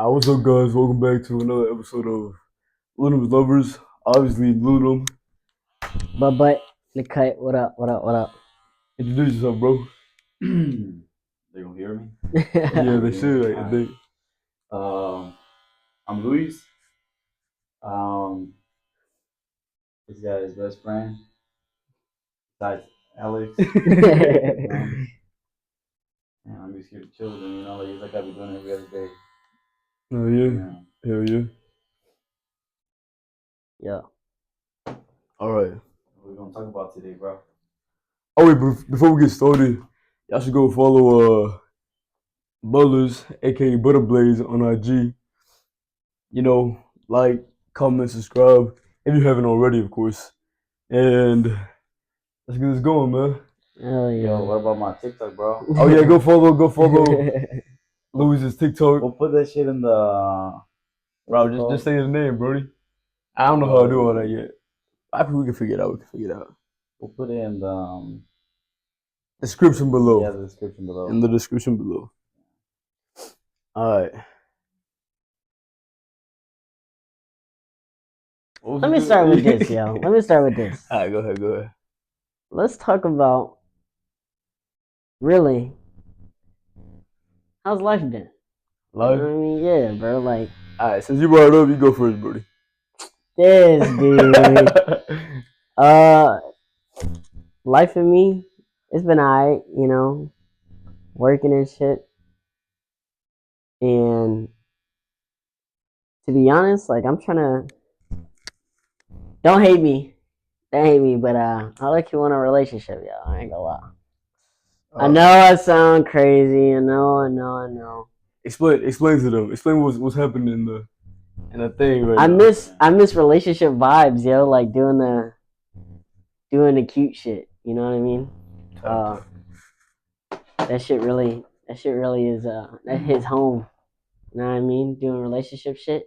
What's up, guys? Welcome back to another episode of Lunam's Lovers. Obviously, Lunam. But the cut. What up? What up? What up? Introduce yourself, bro. They gonna hear me? Yeah, they should. I think. I'm Luis. Um, this guy's best friend. Besides Alex. And I'm just here to chill with him, like I be doing every other day. Oh yeah. Hell yeah. Yeah. All right. What we gonna talk about today, bro? Oh wait, before we get started, y'all should go follow Butters, aka Butterblaze, on IG. Like, comment, subscribe if you haven't already, of course. And let's get this going, man. Oh yeah. Yo, what about my TikTok, bro? Oh yeah, go follow Louis's TikTok. We'll put that shit in the. Bro, just say his name, Brody. I don't know how to do all that yet. I think we can figure it out. We'll put it in the description below. Yeah, the description below. In the description below. All right. Let me start with this, yo. Let me start with this. All right, go ahead. Let's talk about really how's life been. Life? I mean, yeah, bro. Like, all right, since you brought it up, you go first, Brody. this dude. Life for me, it's been alright, working and shit. And to be honest, like I'm trying to. Don't hate me, but I like you want a relationship, yo. I ain't gonna lie. I know I sound crazy. I know. Explain to them. Explain what's happening in the thing right I now. I miss relationship vibes, yo. Like doing the cute shit. You know what I mean? That shit really is that hits home. You know what I mean? Doing relationship shit.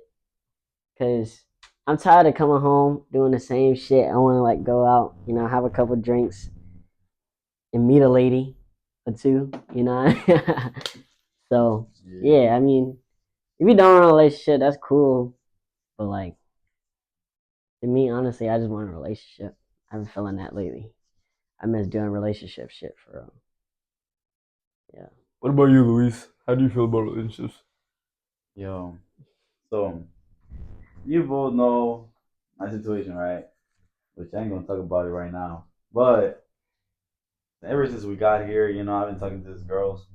Cause I'm tired of coming home doing the same shit. I want to like go out, have a couple drinks, and meet a lady or two. So yeah, I mean, if you don't want a relationship, that's cool. But like, to me, honestly, I just want a relationship. I've been feeling that lately. I miss doing relationship shit for real. Yeah. What about you, Luis? How do you feel about relationships? Yo, so you both know my situation, right? Which I ain't gonna talk about it right now. But ever since we got here, I've been talking to these girls.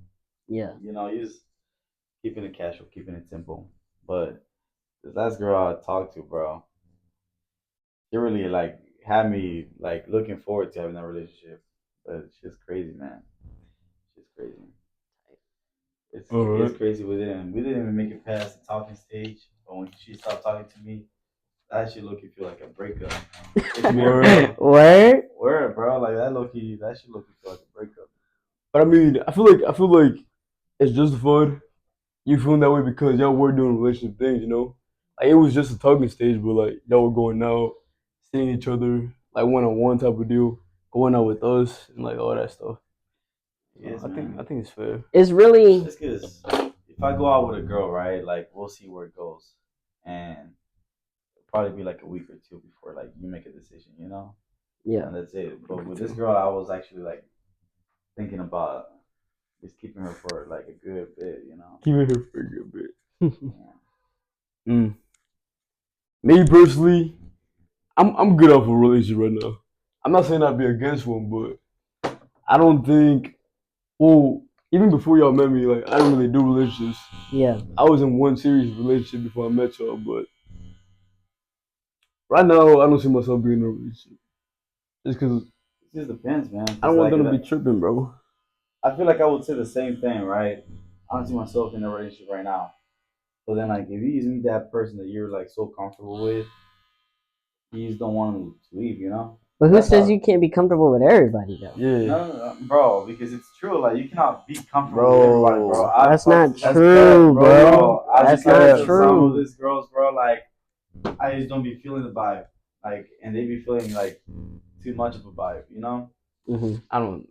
Yeah. You just keeping it casual, keeping it simple. But this last girl I talked to, bro, she really like had me like looking forward to having that relationship. But she's crazy, man. She's crazy. It's crazy. We didn't even make it past the talking stage. But when she stopped talking to me, that shit look feel like a breakup. Word, bro. Like that shit look feel like a breakup. But I mean, I feel like it's justified. You feeling that way because y'all were doing relationship things, Like it was just a talking stage, but like y'all were going out, seeing each other, like one-on-one type of deal, going out with us and like all that stuff. Yes, I think it's fair. It's really. It's because if I go out with a girl, right, like we'll see where it goes, and it'll probably be like a week or two before like you make a decision, Yeah. And that's it. But with this girl, I was actually like thinking about just keeping her for like a good bit, Keeping her for a good bit. Yeah. Me personally, I'm good off a relationship right now. I'm not saying I'd be against one, but I don't think. Well, even before y'all met me, like I don't really do relationships. Yeah. I was in one serious relationship before I met y'all, but right now I don't see myself being in a relationship. Just because it just depends, man. I don't want them to be tripping, bro. I feel like I would say the same thing, right? I don't see myself in a relationship right now. But then, like, if you just meet that person that you're like so comfortable with, you just don't want them to leave, But who says you can't be comfortable with everybody, though? Yeah. No, bro, because it's true. Like, you cannot be comfortable with everybody, bro. That's not true, bro. That's not true. Some of these girls, bro, like, I just don't be feeling the vibe. Like, and they be feeling like too much of a vibe, Mm-hmm. I don't.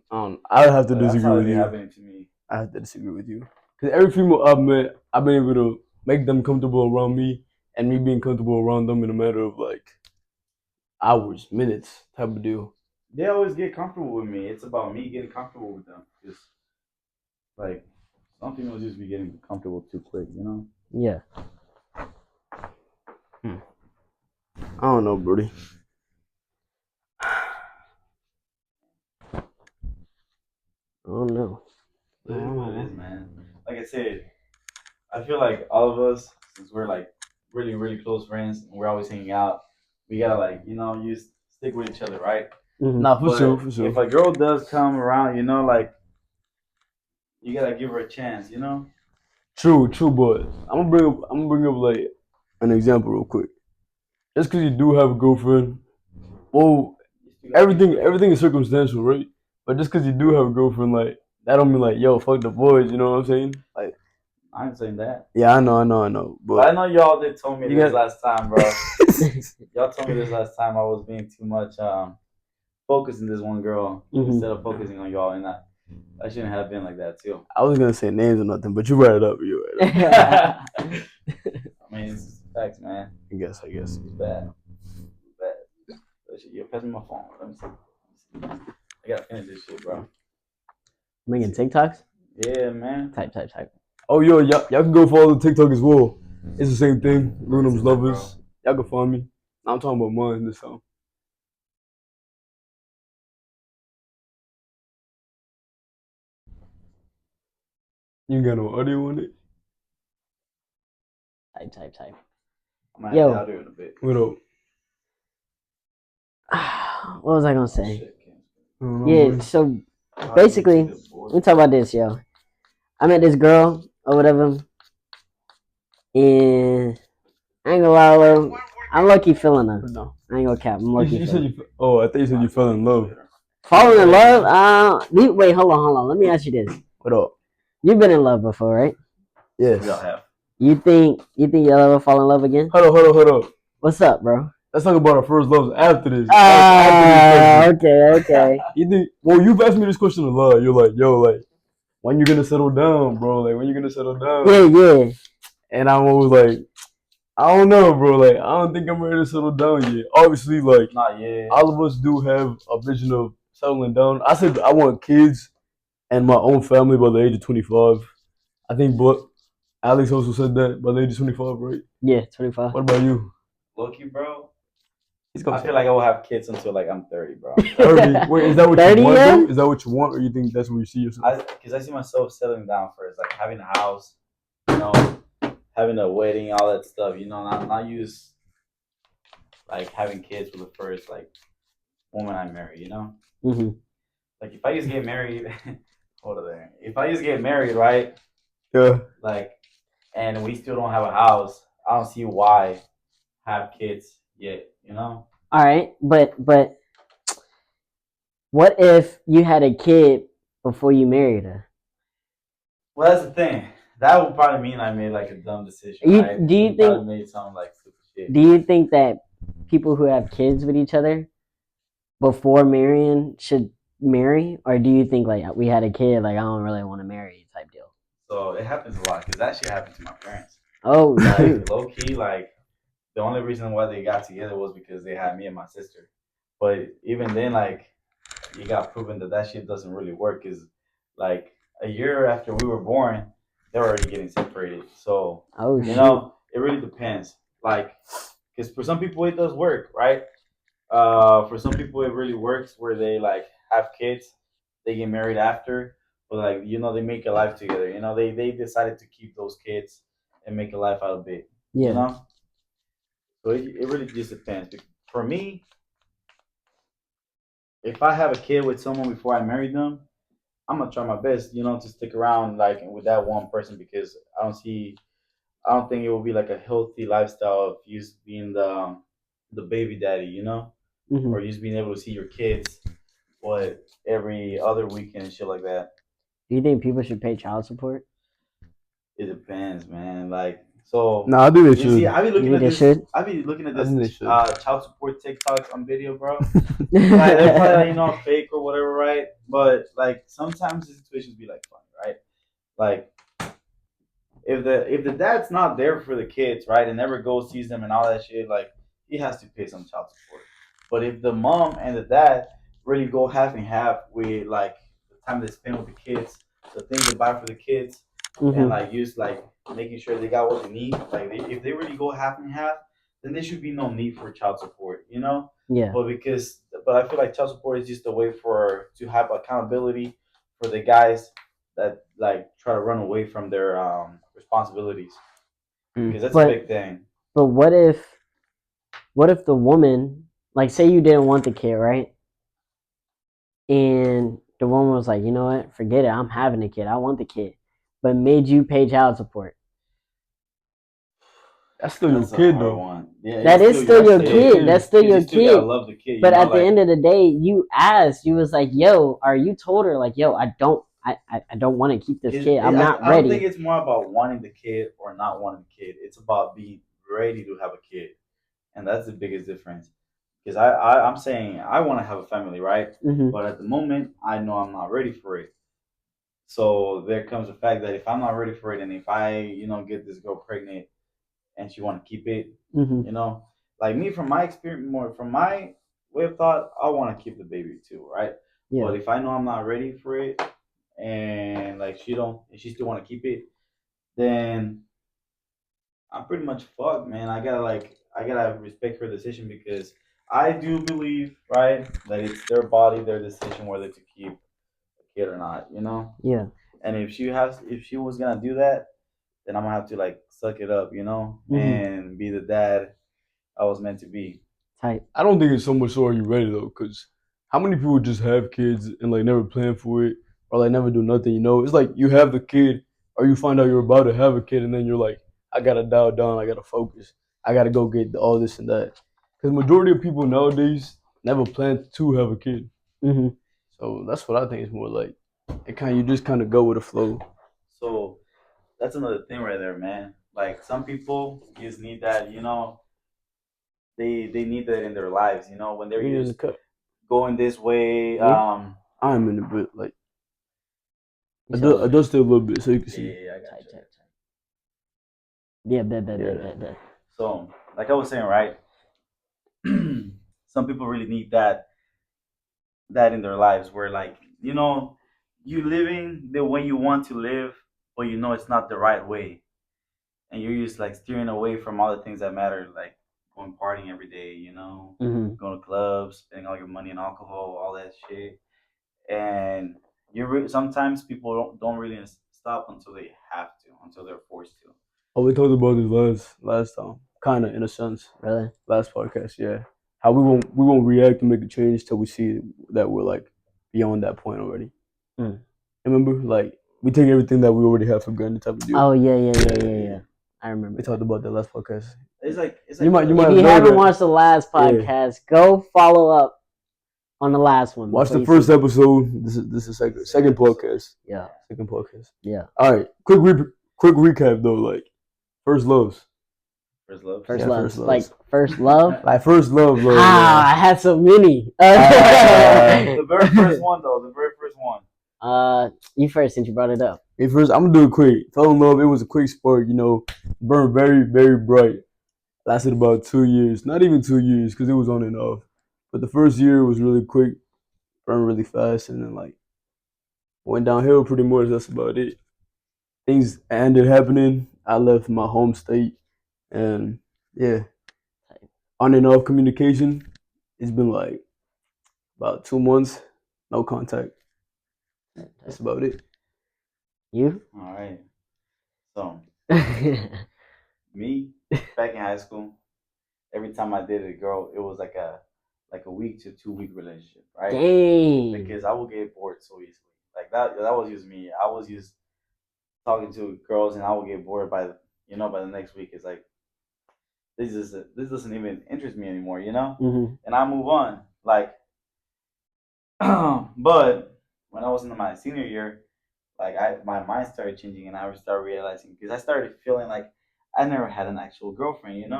I would have to disagree with you. Happening to me. I have to disagree with you because every female I've met, I've been able to make them comfortable around me, and me being comfortable around them in a matter of like hours, minutes type of deal. They always get comfortable with me. It's about me getting comfortable with them. Just like some people just be getting comfortable too quick, you know. Yeah. I don't know, Brody. I don't know. It is what it is, man. Like I said, I feel like all of us, since we're like really, really close friends, and we're always hanging out, we gotta like, you stick with each other, right? Nah, for But sure, for sure. if a girl does come around, like you gotta give her a chance, True, but I'm gonna bring up like an example real quick. Just because you do have a girlfriend, well, You still gotta be everything is circumstantial, right? But just because you do have a girlfriend, like that don't mean like yo fuck the boys. You know what I'm saying? Like I ain't saying that. yeah, I know, But I but know y'all did told me you this got last time, bro. Y'all told me this last time I was being too much focused on this one girl instead of focusing on y'all, and I shouldn't have been like that too. I was gonna say names or nothing, but you brought it up. You right up. I mean, it's just facts, man. I guess. It's bad. It's bad. Yo, pass me my phone. Let me see. I gotta finish this shit, bro. Making TikToks? Yeah, man. Type. Oh yo, y'all can go follow the TikTok as well. It's the same thing. Lunam's Bro. lovers. Y'all can find me. I'm talking about mine this time. You ain't got no audio on it. Type. I'm gonna Yo. have to out here in a bit. What up? What was I gonna Oh, say? shit, I don't know, Yeah, boy. so can't- basically, let me talk about this, yo. I met this girl or whatever, and I ain't gonna lie, bro. I'm lucky feeling her. No. I ain't gonna cap. I'm You, lucky you said feeling. you. Oh, I thought you said you fell in love. Falling in love? Wait, hold on. Let me ask you this. What up? You've been in love before, right? Yes. Y'all have. You think you'll ever fall in love again? Hold up. What's up, bro? Let's talk about our first loves after this. After this Okay. you think? Well, you've asked me this question a lot. You're like, yo, like, when you gonna settle down, bro? Like, when you gonna settle down? Yeah. And I'm always like, I don't know, bro. Like, I don't think I'm ready to settle down yet. Obviously, like, Not yet. all of us do have a vision of settling down. I said I want kids and my own family by the age of 25. I think, but Alex also said that by the age of 25, right? Yeah, 25. What about you? Loki, bro. He's I feel like I will have kids until like I'm 30, bro. 30. Wait, is that what 30 you want? years? Though? Is that what you want, or you think that's where you see yourself? Because I see myself settling down first, like having a house, having a wedding, all that stuff. Not use like having kids with the first like woman I marry. Mm-hmm. Like if I just get married, hold on there. If I just get married, right? Yeah. Like, and we still don't have a house, I don't see why have kids yet. All right, but what if you had a kid before you married her? Well, that's the thing. That would probably mean I made like a dumb decision. Do you I think? probably made something like stupid shit. Do you think that people who have kids with each other before marrying should marry, or do you think like we had a kid, like I don't really want to marry type deal? So it happens a lot because that shit happened to my parents. Oh, Like low key, like the only reason why they got together was because they had me and my sister. But even then, like you got proven that shit doesn't really work. Is like a year after we were born, they're already getting separated. So it really depends. Like, because for some people it does work, right? For some people it really works where they like have kids, they get married after, but like they make a life together. They decided to keep those kids and make a life out of it. Yeah. So it really just depends. For me, if I have a kid with someone before I marry them, I'm gonna try my best, to stick around like with that one person because I don't think it will be like a healthy lifestyle of you just being the baby daddy, Mm-hmm. or you just being able to see your kids every other weekend and shit like that. Do you think people should pay child support? It depends, man. Like so. Nah, I think they should. See, I be looking at this. Should? I be looking at I think they this should. child support TikToks on video, bro. Like, they're probably fake or whatever, right? But like sometimes the situations be like funny, right? Like if the dad's not there for the kids, right, and never goes sees them and all that shit, like he has to pay some child support. But if the mom and the dad really go half and half with like the time they spend with the kids, the things they buy for the kids, and like use like making sure they got what they need, like if they really go half and half, then there should be no need for child support, you know. Yeah. But I feel like child support is just a way for to have accountability for the guys that like try to run away from their responsibilities because that's a But big thing. but what if the woman, like, say you didn't want the kid, right? And the woman was like, you know what, forget it, I'm having a kid, I want the kid, but made you pay child support. That's still your That's a kid hard though. one. Yeah, That is still your kid. kid. That's still you your still gotta kid. love the kid. But You know, at the like, end of the day, you asked, you was like, yo, or you told her, like, yo, I don't want to keep this kid. I'm not I don't think ready. it's more about wanting the kid or not wanting the kid. It's about being ready to have a kid, and that's the biggest difference. Because I'm saying I want to have a family, right? Hmm. But at the moment, I know I'm not ready for it. So there comes the fact that if I'm not ready for it, and if I, get this girl pregnant and she want to keep it, Hmm. like me from my experience, more from my way of thought, I want to keep the baby too, right? Yeah. But if I know I'm not ready for it, and like she still want to keep it, then I'm pretty much fucked, man. I gotta respect her decision because I do believe, right, that it's their body, their decision whether to keep a kid or not, Yeah. And if she was gonna do that, then I'm gonna have to like suck it up, and be the dad I was meant to be. Type. I don't think it's so much so are you ready though, because how many people just have kids and like never plan for it or like never do nothing? It's like you have the kid or you find out you're about to have a kid and then you're like, I gotta dial down, I gotta focus, I gotta go get all this and that. Because majority of people nowadays never plan to have a kid, Hmm. so that's what I think is more like. You just kind of go with the flow. So that's another thing right there, man. Like some people just need that, they need that in their lives, when they're You in the just cut? going this way. Yeah. I'm in a bit like I just still a little bit so you can Yeah, see. I got Tight, you. tight, tight. Yeah, bet. Yeah. So, like I was saying, right? Some people really need that in their lives, where like you living the way you want to live, but it's not the right way, and you're just like steering away from all the things that matter, like going partying every day, Hmm. going to clubs, spending all your money on alcohol, all that shit, and sometimes people don't really stop until they have to, until they're forced to. Oh, we talked about this last time, kind of in a sense. Really? Last podcast, yeah. How we won't react and make a change till we see that we're like beyond that point already. Mm. Remember, like we take everything that we already have for granted type of deal. Oh yeah. I remember. We talked about that last podcast. It's like You might If have you heard haven't that. watched the last podcast, go follow up on the last one. Watch before the you first see- episode. This is second podcast. Yeah. Second podcast. Yeah. All right. Quick recap though. Like first loves. first love. First Yeah, love. first loves. Like first love. Like first love. I had so many. The very first one, though. The very first one. You first since you brought it up. Hey, first, I'm gonna do it quick. Fell in love. It was a quick spark, burned very, very bright. Lasted about 2 years. Not even 2 years, because it was on and off. But the first year was really quick, burned really fast, and then like went downhill pretty much. That's about it. Things ended happening. I left my home state, and yeah, on and off communication. It's been like about 2 months, no contact. That's about it. You? All right. So, me, back in high school, every time I dated a girl, it was like a week to 2 week relationship, right? Dang. Because I would get bored so easily. Like that was just me. I was just talking to girls, and I would get bored by the next week. It's like this doesn't even interest me anymore, Mm-hmm. and I move on. Like, but when I was in my senior year, like my mind started changing, and I started realizing because I started feeling like I never had an actual girlfriend. And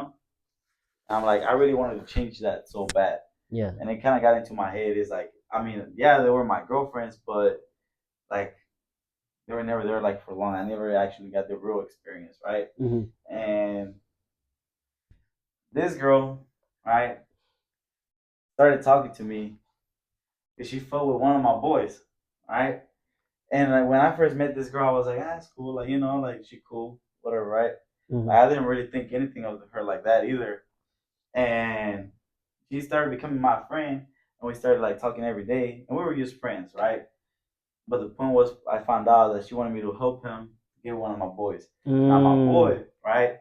I'm like, I really wanted to change that so bad. Yeah. And it kind of got into my head. It's like, I mean, yeah, they were my girlfriends, but like they were never there like for long. I never actually got the real experience, right? Hmm. And this girl, right, started talking to me because she fought with one of my boys, right? And like when I first met this girl, I was like, ah, that's cool, like like she cool, whatever, right? Hmm. Like, I didn't really think anything of her like that either. And she started becoming my friend, and we started like talking every day, and we were just friends, right? But the point was, I found out that she wanted me to help him get one of my boys. Now my Mm. boy, right?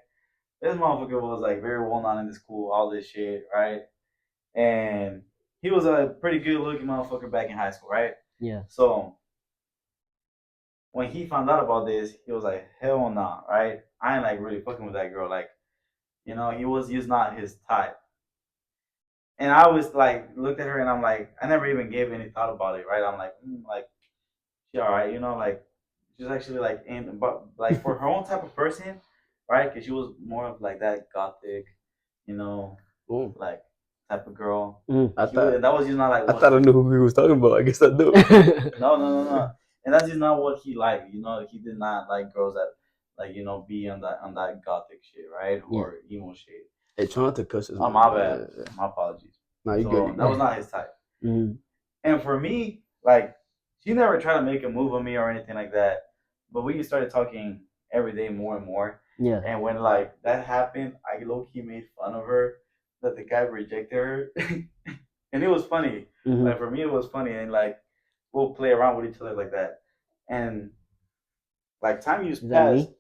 This motherfucker was like very well known in the school, all this shit, right? And he was a pretty good looking motherfucker back in high school, right? Yeah. So when he found out about this, he was like, hell nah, right? I ain't like really fucking with that girl. Like, he was just not his type. And I was like, looked at her and I'm like, I never even gave any thought about it, right? I'm like, like, she all right, like, she's actually like but like for her own type of person, right? Because she was more of like that gothic, you know, Oh, like type of girl. Mm. I thought That was just not like I what thought I knew who he was talking about. I guess I do. no. And that's just not what he liked. He did not like girls that like be on that gothic shit, right? Yeah. Or emo shit. Hey, try not to cuss this Oh, much. my bad. My apologies. Nah, you good. So You that good. was not his type. Mm. And for me, like, she never tried to make a move on me or anything like that. But we started talking every day more and more. Yeah. And when like that happened, I low key made fun of her that the guy rejected her, and it was funny. Hmm. Like for me, it was funny, and like we'll play around with each other like that. And like Is that me?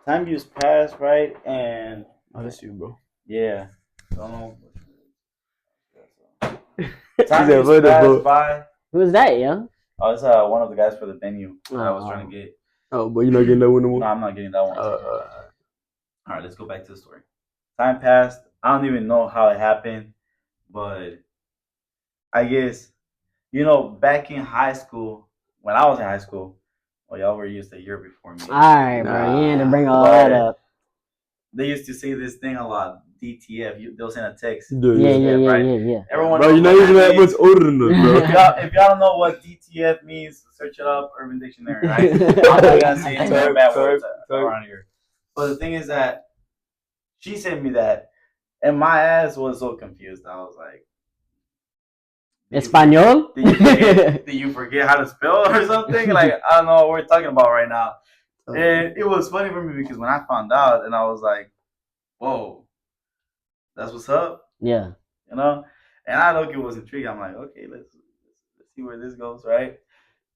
time used past, right? And Oh, that's you, bro. yeah, don't know. He Time said, used "What the passed fuck?" by. Who is that, yo? Oh, it's one of the guys for the venue that I was trying to get. Oh, but you're not getting that one no No, more. I'm not getting that one. Uh, All right, let's go back to the story. Time passed. I don't even know how it happened, but I guess back in high school, when I was in high school, well, y'all were used a year before me. All right, bro. You had to bring all that up. They used to say this thing a lot. DTF. They'll send a text. Yeah. Right? Everyone bro, knows you're not what even that much means. older than us, bro. If y'all don't know what DTF means, search it up, Urban Dictionary, right? I'm not gonna say any more bad words around here. But the thing is that she sent me that, and my ass was so confused. I was like, Espanol? Did you forget how to spell or something? Like, I don't know what we're talking about right now. And it was funny for me because when I found out, and I was like, whoa, that's what's up, Yeah. And I know it was intrigued. I'm like, okay, let's see where this goes, right?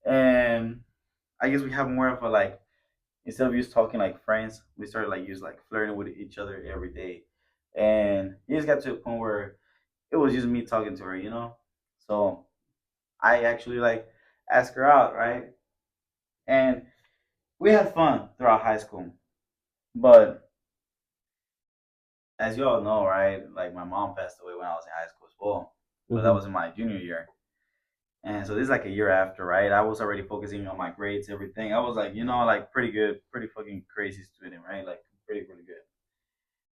And I guess we have more of a like, instead of just talking like friends, we started like just like flirting with each other every day, and it just got to a point where it was just me talking to her. So I actually like asked her out, right? And we had fun throughout high school, but as you all know, right? Like my mom passed away when I was in high school as well, but that was in my junior year. And so this is like a year after, right? I was already focusing on my grades, everything. I was like, like pretty good, pretty fucking crazy student, right? Like pretty, really good.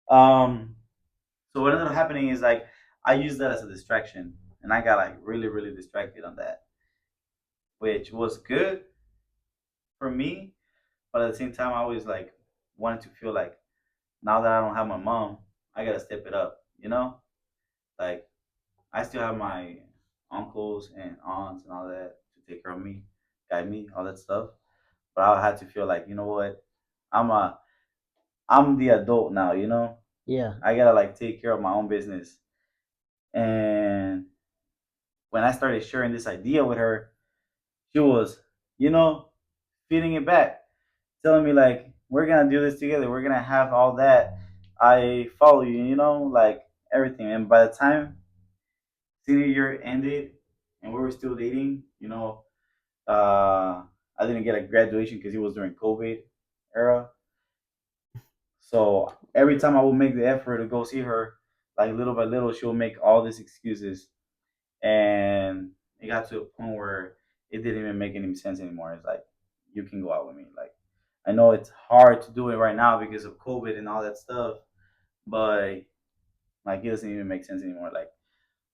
So what ended up happening is like I used that as a distraction, and I got like really, really distracted on that, which was good for me, but at the same time, I always like wanted to feel like now that I don't have my mom, I gotta step it up. Like I still have my uncles and aunts and all that to take care of me, guide me, all that stuff. But I had to feel like, you know what, I'm a I'm the adult now. Yeah. I gotta like take care of my own business. And when I started sharing this idea with her, she was, you know, feeding it back, telling me like, we're gonna do this together. We're gonna have all that. I follow you, like everything. And by the time senior year ended and we were still dating, I didn't get a graduation because it was during COVID era. So every time I would make the effort to go see her, like little by little, she would make all these excuses, and it got to a point where it didn't even make any sense anymore. It's like, you can go out with me. Like, I know it's hard to do it right now because of COVID and all that stuff, but like it doesn't even make sense anymore. Like,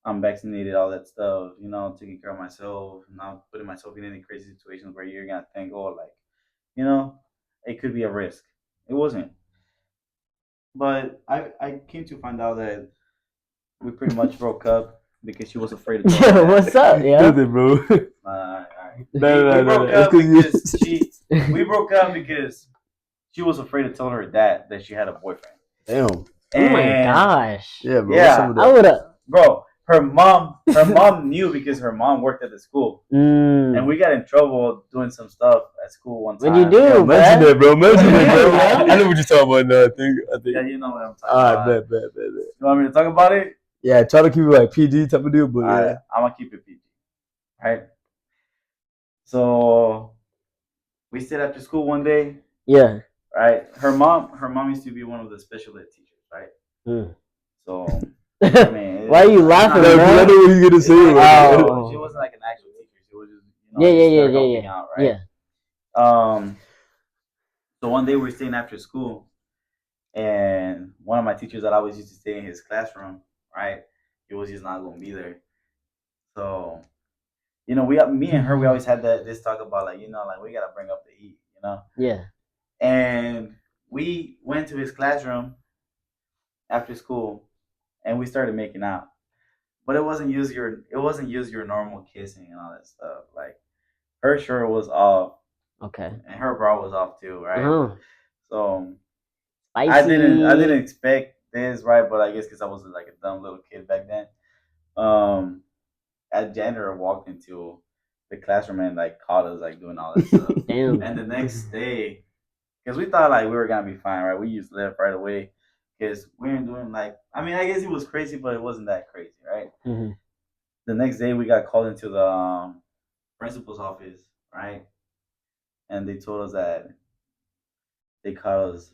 I'm vaccinated, all that stuff, taking care of myself, not putting myself in any crazy situations where you're gonna think, oh, like it could be a risk. It wasn't. But I came to find out that we pretty much broke up because she was afraid to tell me Yo, that. what's up, yo? Nothing, bro. Alright. No, We broke It's up 'cause you. because we broke up because she was afraid to tell her dad that she had a boyfriend. Damn. Oh my And, gosh. Yeah, bro. Yeah, What's up with I that? would have. bro, her mom knew because her mom worked at the school. And we got in trouble doing some stuff at school one time. What'd you do? Yeah, mention bruh? that, bro. Mention that, bro. Yeah. I know what you're talking about now. I think. Yeah, you know what I'm talking All about. right, bet. You want me to talk about it? Yeah, try to keep it like PG type of deal, but All yeah. right, I'm gonna keep it PG. Right. So we stayed after school one day. Yeah. Right. Her mom used to be one of the special ed teachers. Right. Mm. So I mean, Why are you laughing, No, 'cause bro? I know what he's gonna say. Oh. She wasn't like an actual teacher. She was just Yeah. helping out, right? Yeah. So one day we were staying after school, and one of my teachers that I always used to stay in his classroom, right? He was just not gonna be there. So me and her, we always had this talk about like we gotta bring up the heat, Yeah. And we went to his classroom after school, and we started making out. But it wasn't use your normal kissing and all that stuff. Like her shirt was off Okay. and her bra was off too, right? Uh-huh. So Spicy. I didn't expect this, right? But I guess because I was like a dumb little kid back then. A janitor walked into the classroom and like caught us like doing all that stuff. Damn. And the next day, because we thought like we were gonna be fine, right? We just left right away because we weren't doing like. I mean, I guess it was crazy, but it wasn't that crazy, right? Mm-hmm. The next day, we got called into the principal's office, right? And they told us that they caught us,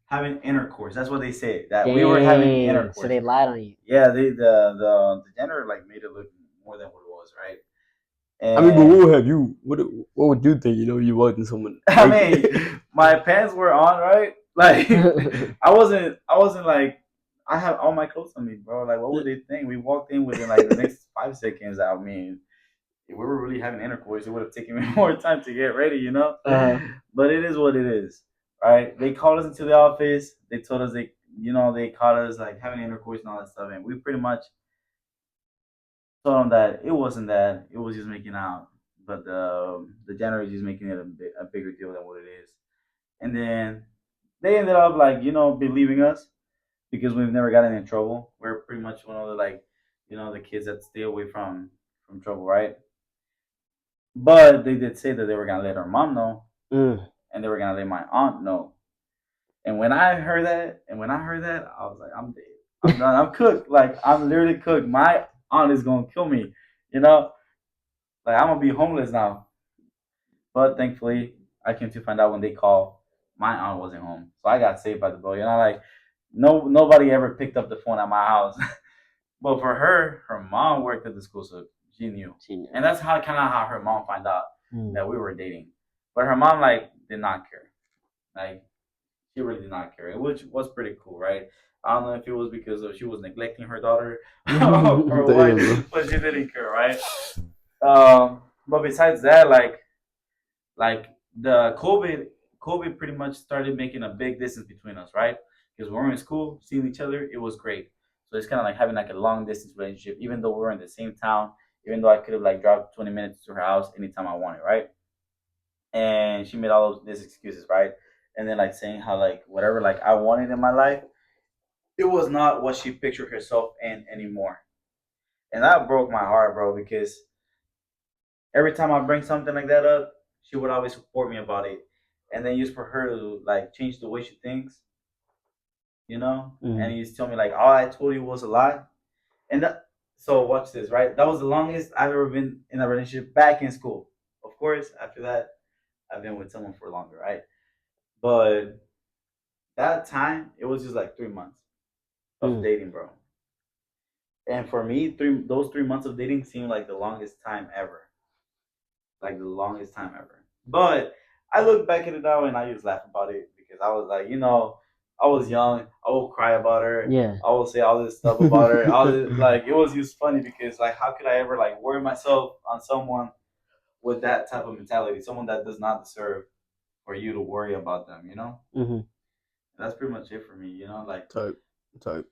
having intercourse. That's what they said. That we were having Dang. intercourse. So they lied on you. Yeah, the janitor like made it look more than what it was, right? And, I mean, but what would have you? What would you think? You walked in someone. I mean, my pants were on, right? Like I wasn't like I have all my clothes on me, bro. Like what would they think? We walked in within like the next 5 seconds. I mean, if we were really having intercourse, it would have taken me more time to get ready, But it is what it is, right? They called us into the office. They told us they caught us like having intercourse and all that stuff, and we pretty much told them that it wasn't that. It was just making out, but the janitor is just making it a bigger deal than what it is. And then they ended up like believing us because we've never gotten in trouble. We're pretty much one of the like the kids that stay away from trouble, right? But they did say that they were gonna let our mom know, and they were gonna let my aunt know. And when I heard that, I was like, I'm dead. I'm done. I'm cooked. Like I'm literally cooked. My aunt is gonna kill me. Like I'm gonna be homeless now. But thankfully, I came to find out when they called, my aunt wasn't home, so I got saved by the bell. Like nobody ever picked up the phone at my house. But for her mom worked at the school, so she knew. And that's how her mom found out that we were dating. But her mom like did not care. Like she really did not care, which was pretty cool, right? I don't know if it was because she was neglecting her daughter or what, but she didn't care, right? But besides that, like the COVID pretty much started making a big distance between us, right? Because when we were in school, seeing each other, it was great. So it's kind of like having like a long distance relationship, even though we were in the same town, even though I could have like driven 20 minutes to her house anytime I wanted, right? And she made all of these excuses, right? And then like saying how like whatever like I wanted in my life, it was not what she pictured herself in anymore. And that broke my heart, bro, because every time I bring something like that up, she would always support me about it. And then just for her to like change the way she thinks, and you just tell me like all I told you was a lie. And so watch this, right? That was the longest I've ever been in a relationship back in school. Of course, after that, I've been with someone for longer, right? But that time, it was just like 3 months of dating, bro. And for me, those 3 months of dating seemed like the longest time ever. Like the longest time ever. But I look back at it now and I just laugh about it because I was like, I was young. I will cry about her. Yeah. I will say all this stuff about her. Like it was just funny because like how could I ever like worry myself on someone with that type of mentality, someone that does not deserve for you to worry about them, you know? Mhm. That's pretty much it for me, you know? Like, Type. pretty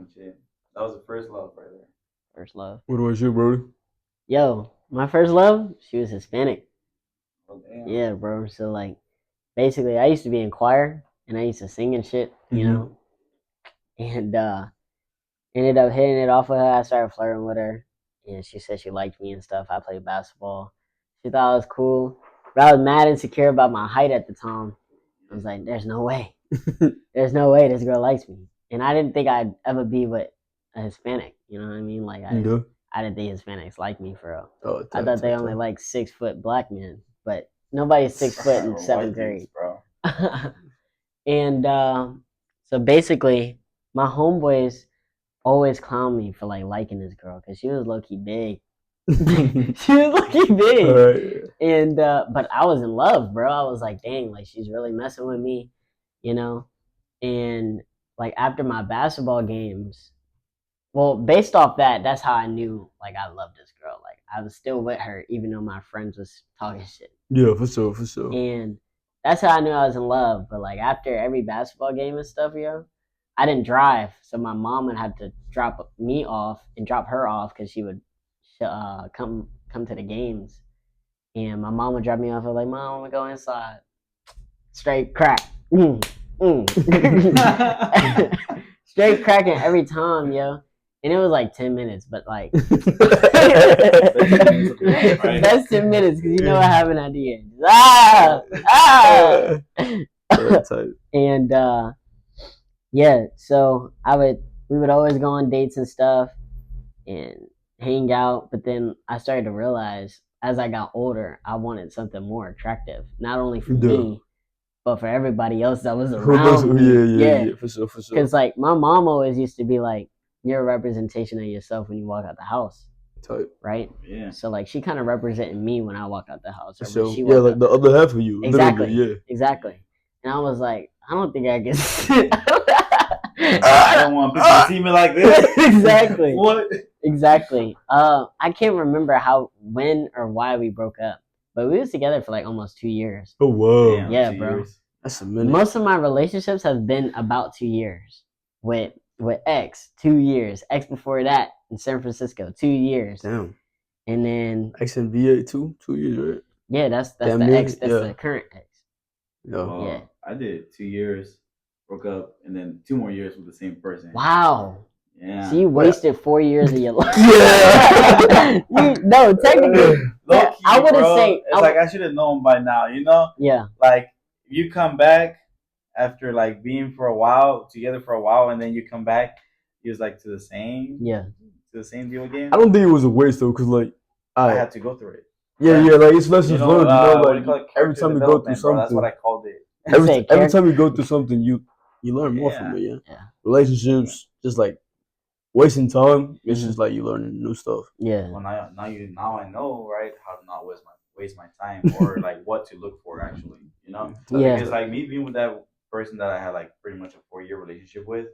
much it. That was the first love right there. First love. What about you, Brody? Yo, my first love, she was Hispanic. Oh, damn. Yeah, bro. So like, basically, I used to be in choir and I used to sing and shit, you Mhm. know. And ended up hitting it off with her. I started flirting with her, and she said she liked me and stuff. I played basketball. She thought I was cool, but I was mad insecure about my height at the time. I was like, "There's no way. There's no way this girl likes me." And I didn't think I'd ever be with a Hispanic. You know what I mean? Like Yeah. I didn't think Hispanics like me for real. Oh, I type, thought they type, only type. like 6 foot black men, but nobody's 6 foot in Or seventh white dudes, grade. bro. And so basically, my homeboys always clown me for like liking this girl because she was low key big. She was low key big, Alright. and but I was in love, bro. I was like, dang, like she's really messing with me, you know. And like after my basketball games, well, based off that, that's how I knew like I loved this girl. Like I was still with her even though my friends was talking shit. Yeah, for sure, for sure. And that's how I knew I was in love. But like after every basketball game and stuff, yo, I didn't drive, so my mom would have to drop me off and drop her off because she would come to the games. And my mom would drop me off. I was like, "Mom, I'm gonna go inside." Straight crack. Straight cracking every time, yo. And it was like 10 minutes, but like Right. that's 10 minutes because you know what happened at the end. Ah! Type. And yeah, so we would always go on dates and stuff and hang out, but then I started to realize as I got older, I wanted something more attractive, not only for Yeah. me, but for everybody else that was Who else? around me. Yeah, for sure, for sure. Because like my mom always used to be like, "You're a representation of yourself when you walk out the house," Type. right? Yeah. So like she kind of represented me when I walk out the house. For Or when sure. she Yeah, walked like out the other half of you. Exactly. Literally, yeah. Exactly. And I was like, I don't think I can. I don't want people to see me like this. Exactly. What? Exactly. I can't remember when or why we broke up, but we was together for like almost 2 years. Oh wow. Damn, Yeah, 2 bro. years. That's a minute. Most of my relationships have been about 2 years. With X, 2 years. X before that in San Francisco, 2 years. Damn. And then X and VA too? 2 years, right? yeah, that's Damn the near, X. That's yeah. the current X. Yeah. Well, Yeah. I did 2 years, broke up, and then 2 more years with the same person. Wow. Yeah. So you wasted 4 years of your life. Yeah. No, technically, Low key, I wouldn't bro. say. It's like I should have known by now, you know? Yeah. Like, if you come back after like being together for a while, and then you come back, he was like to the same deal again. I don't think it was a waste though, cause like I had to go through it. yeah, like it's lessons learned. You know, what do you call like it? every Character time you go through development, bro. That's something, what I called it. every time you go through something, you learn more from it. Yeah. Yeah. Relationships, just like wasting time. It's just like you learning new stuff. Yeah. Well, now I know, right, how to not waste my time or like what to look for actually, you know? Yeah. Because like me being with that person that I had like pretty much a 4 year relationship with,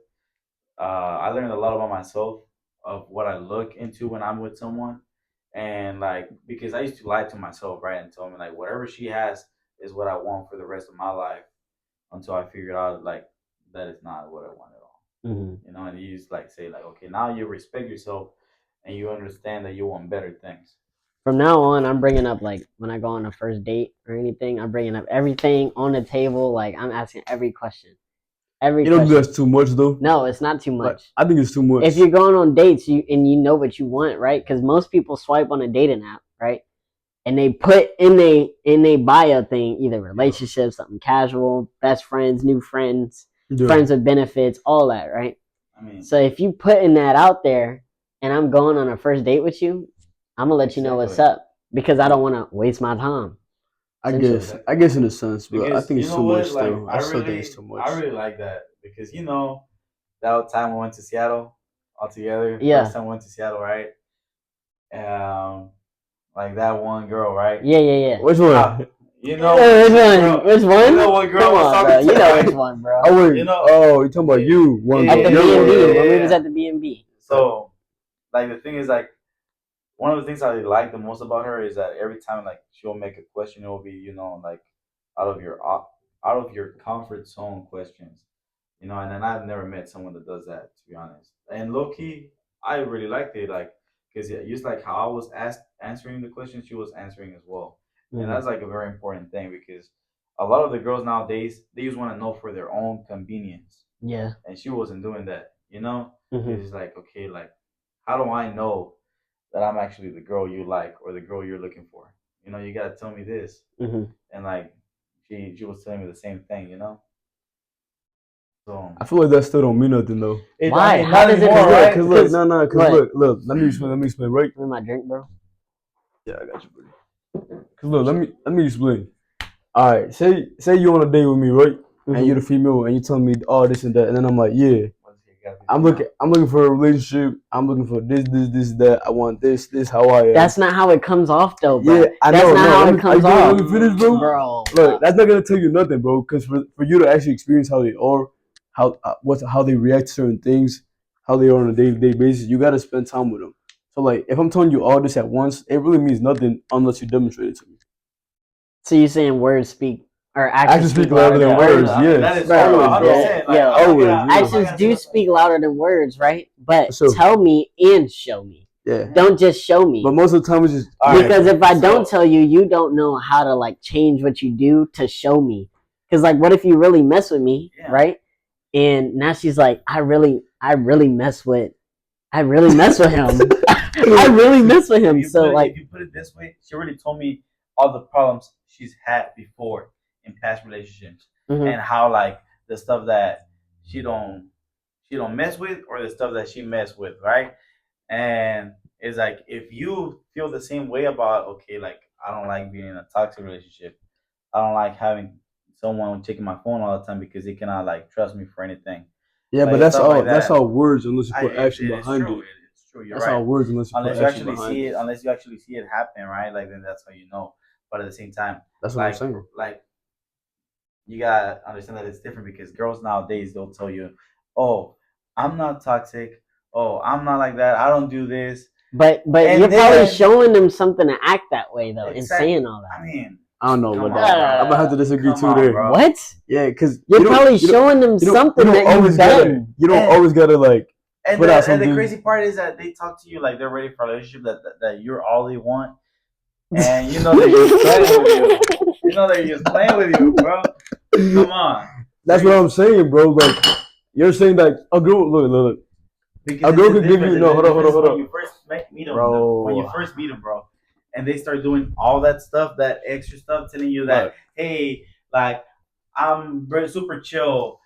I learned a lot about myself of what I look into when I'm with someone. And like because I used to lie to myself, right, and tell me like whatever she has is what I want for the rest of my life until I figured out like that is not what I want at all. Mm-hmm. You know, and you just like say like, okay, now you respect yourself and you understand that you want better things. From now on, I'm bringing up like when I go on a first date or anything, I'm bringing up everything on the table. Like I'm asking every question. You don't think that's too much though? No, it's not too much. Like, I think it's too much. If you're going on dates, you know what you want, right? Because most people swipe on a dating app, right? And they put in they bio thing either relationship, something casual, best friends, new friends, friends with benefits, all that, right? I mean, so if you putting that out there, and I'm going on a first date with you, I'm gonna let you know what's up because I don't want to waste my time. I guess in a sense, but because I think it's too much still. I still really think it's too much. I really like that because you know that time we went to Seattle all together. Yeah. First time we went to Seattle, right? Like that one girl, right? Yeah. Which one? You know which one? You know what girl Come I was on, talking bro. to, You know right? which one, bro. Oh wait. You know- Oh, you're talking about you. One At the girl. B&B, Yeah. when we was at the B&B. So, like the thing is, like one of the things I like the most about her is that every time like she'll make a question, it will be like out of your out of your comfort zone questions. You know, and then I've never met someone that does that, to be honest. And low key, I really liked it, like, because yeah, just like how I was answering the question, she was answering as well, and Mhm. that's like a very important thing because a lot of the girls nowadays they just want to know for their own convenience, Yeah. and she wasn't doing that. You know, Mhm. it's like okay, like how do I know that I'm actually the girl you like or the girl you're looking for? You know, you gotta tell me this, Mhm. and like she was telling me the same thing. You know, so I feel like that still don't mean nothing though. Why? I mean, How not does it? anymore, right? Cause look, cause What? look. Let me explain, right? Give me my drink, bro. Yeah, I got you, buddy. Cause look, let me explain. All right, say you on a date with me, right? And you're the female, and you tell me all this and that, and then I'm like, yeah, I'm looking for a relationship. I'm looking for this, that. I want this, how I am. That's not how it comes off, though, bro. Yeah, I That's know. not No, how let it me, comes let off, me finish, bro. bro. Look, that's not gonna tell you nothing, bro. Because for you to actually experience how they are, how they react to certain things, how they are on a day-to-day basis, you gotta spend time with them. So like, if I'm telling you all this at once, it really means nothing unless you demonstrate it to me. So you're saying words speak or Actions actions speak speak louder louder than than words? words. I mean, that Yes, is Bro, always, bro. 100%. Like, yo, I'm not Always, gonna, I'm yeah. not actions gonna do say speak nothing. louder than words, right? But For sure. tell me and show me. Yeah. Don't just show me. But most of the time, it's just All right. Because if I don't So- tell you, you don't know how to like change what you do to show me. Because like, what if you really mess with me, Yeah. right? And now she's like, I really mess with him. I really mess with him. If you So put it, like, if you put it this way, she already told me all the problems she's had before in past relationships, mhm. and how like the stuff that she don't mess with or the stuff that she mess with, right? And it's like if you feel the same way about okay, like I don't like being in a toxic relationship. I don't like having someone checking my phone all the time because they cannot like trust me for anything. yeah. Like, But that's stuff all. like That's that. all words unless you put action It is behind true. it. It's true. You're That's right. all words unless you Unless put you action actually behind see it. it, unless you actually see it happen, right? Like then that's how you know. But at the same time, That's what I'm like saying. like you gotta understand that it's different because girls nowadays they'll tell you, "Oh, I'm not toxic. Oh, I'm not like that. I don't do this." But And you're probably then- showing them something to act that way though, and Exactly. saying all that. I mean, I don't know Come about on, that. bro. I'm gonna have to disagree Come too on, there. bro. What? Yeah, because You're probably showing them something that you've done. You don't And- always gotta like. and Put the, out and the something. crazy part is that they talk to you like they're ready for a relationship that you're all they want, and you know they're just playing with you. You know they're just playing with you, bro. Come on. That's what I'm saying, bro. Like you're saying that a girl. Look. Because A girl it's the could give you- difference. no, hold on. When you first meet them, Bro. when you first meet them, bro, and they start doing all that stuff, that extra stuff, telling you that, Right. hey, like I'm very super chill.